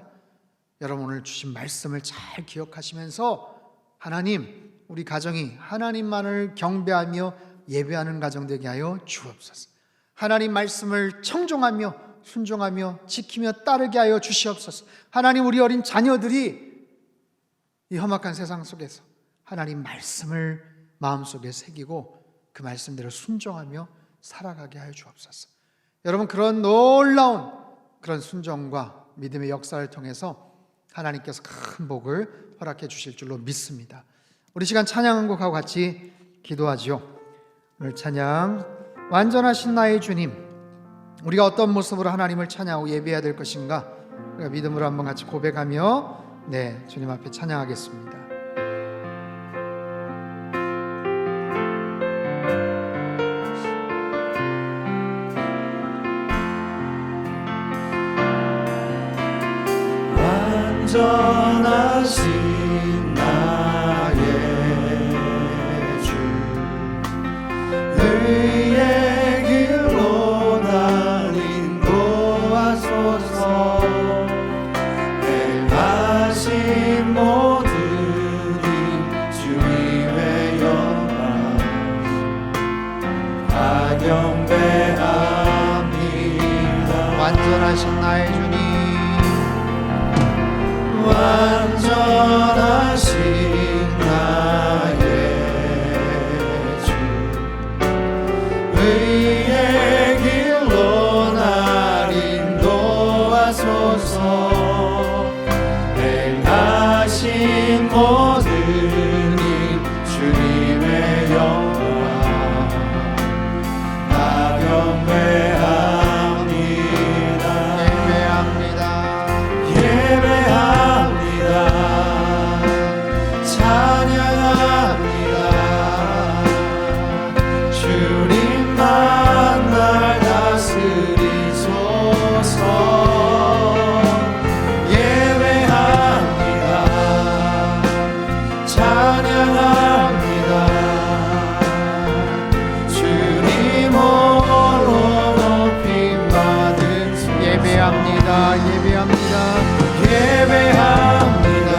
여러분, 오늘 주신 말씀을 잘 기억하시면서 하나님, 우리 가정이 하나님만을 경배하며 예배하는 가정 되게 하여 주옵소서. 하나님 말씀을 청종하며 순종하며 지키며 따르게 하여 주시옵소서. 하나님, 우리 어린 자녀들이 이 험악한 세상 속에서 하나님 말씀을 마음속에 새기고 그 말씀대로 순종하며 살아가게 하여 주옵소서. 여러분, 그런 놀라운 그런 순종과 믿음의 역사를 통해서 하나님께서 큰 복을 허락해 주실 줄로 믿습니다. 우리 시간 찬양 한 곡하고 같이 기도하지요. 오늘 찬양, 완전하신 나의 주님. 우리가 어떤 모습으로 하나님을 찬양하고 예배해야 될 것인가, 우리가 믿음으로 한번 같이 고백하며 주님 앞에 찬양하겠습니다. 완전하신 나의 주, 의의 길로 날 인도하소서. 행하신 모든 일 완전하신 나의 주님, 완전하신 나의 주, 의의 길로 날 인도하소서. 행하신 모든 일 주님의 영광 다 경배합니다. 예배합니다. 찬양합니다. 주님만 날 다스리소서. 예배합니다. 찬양합니다. 주님 홀로 높임받은 소서. 예배합니다. 예배합니다. 예배합니다.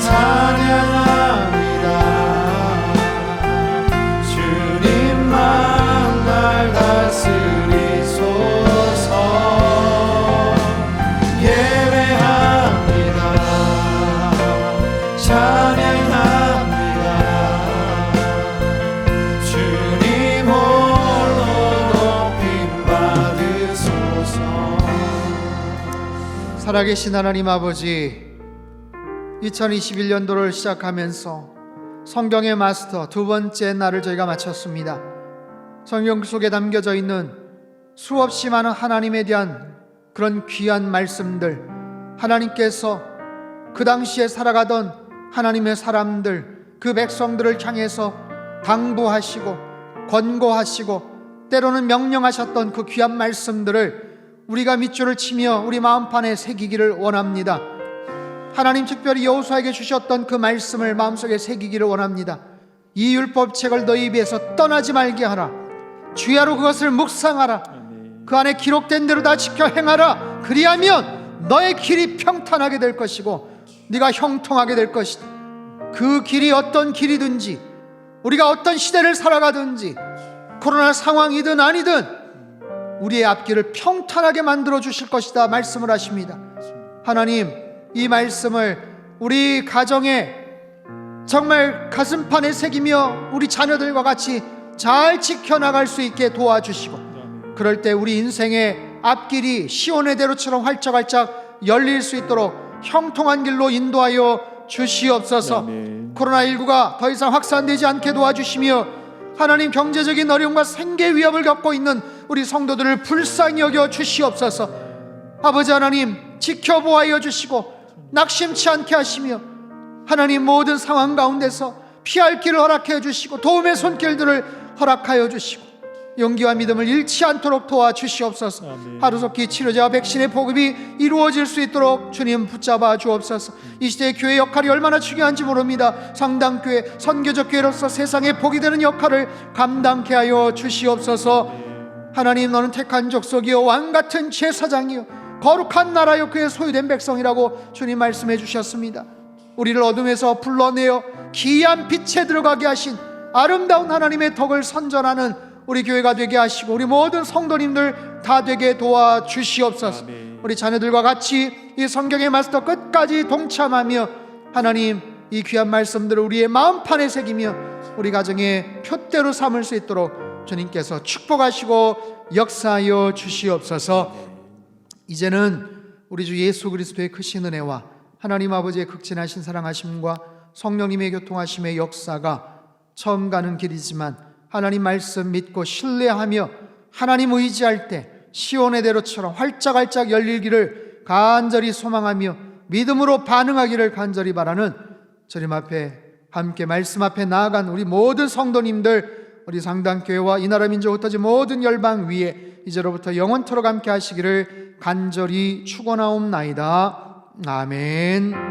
찬양합니다. 주님만 날 다스리소서. 예배합니다. 찬양합니다. 주님 홀로 높임받으소서. 살아계신 하나님 아버지, 2021년도를 시작하면서 성경의 마스터 두 번째 날을 저희가 마쳤습니다. 성경 속에 담겨져 있는 수없이 많은 하나님에 대한 그런 귀한 말씀들, 하나님께서 그 당시에 살아가던 하나님의 사람들, 그 백성들을 향해서 당부하시고 권고하시고 때로는 명령하셨던 그 귀한 말씀들을 우리가 밑줄을 치며 우리 마음판에 새기기를 원합니다. 하나님 특별히 여호수아에게 주셨던 그 말씀을 마음속에 새기기를 원합니다. 이 율법책을 너희 입에서 떠나지 말게 하라. 주야로 그것을 묵상하라. 그 안에 기록된 대로 다 지켜 행하라. 그리하면 너의 길이 평탄하게 될 것이고 네가 형통하게 될 것이다. 그 길이 어떤 길이든지, 우리가 어떤 시대를 살아가든지, 코로나 상황이든 아니든 우리의 앞길을 평탄하게 만들어 주실 것이다 말씀을 하십니다. 하나님, 이 말씀을 우리 가정에 정말 가슴판에 새기며 우리 자녀들과 같이 잘 지켜나갈 수 있게 도와주시고, 그럴 때 우리 인생의 앞길이 시온의 대로처럼 활짝활짝 열릴 수 있도록 형통한 길로 인도하여 주시옵소서. 코로나19가 더 이상 확산되지 않게 도와주시며, 하나님 경제적인 어려움과 생계 위협을 겪고 있는 우리 성도들을 불쌍히 여겨 주시옵소서. 아버지 하나님, 지켜보아여 주시고 낙심치 않게 하시며, 하나님 모든 상황 가운데서 피할 길을 허락해 주시고 도움의 손길들을 허락하여 주시고 용기와 믿음을 잃지 않도록 도와주시옵소서. 하루속히 치료제와 백신의 보급이 이루어질 수 있도록 주님 붙잡아 주옵소서. 이 시대의 교회 역할이 얼마나 중요한지 모릅니다. 성당교회, 선교적 교회로서 세상에 복이 되는 역할을 감당케 하여 주시옵소서. 하나님, 너는 택한 족속이요 왕같은 제사장이요 거룩한 나라요 그의 소유된 백성이라고 주님 말씀해 주셨습니다. 우리를 어둠에서 불러내어 기이한 빛에 들어가게 하신 아름다운 하나님의 덕을 선전하는 우리 교회가 되게 하시고 우리 모든 성도님들 다 되게 도와주시옵소서. 우리 자녀들과 같이 이 성경의 마스터 끝까지 동참하며 하나님, 이 귀한 말씀들을 우리의 마음판에 새기며 우리 가정의 표대로 삼을 수 있도록 주님께서 축복하시고 역사하여 주시옵소서. 이제는 우리 주 예수 그리스도의 크신 은혜와 하나님 아버지의 극진하신 사랑하심과 성령님의 교통하심의 역사가 처음 가는 길이지만 하나님 말씀 믿고 신뢰하며 하나님 의지할 때 시온의 대로처럼 활짝활짝 열릴 길을 간절히 소망하며 믿음으로 반응하기를 간절히 바라는 주님 앞에 함께 말씀 앞에 나아간 우리 모든 성도님들, 우리 상당교회와 이 나라 민족 흩어진 모든 열방 위에 이제로부터 영원토록 함께 하시기를 간절히 축원하옵나이다. 아멘.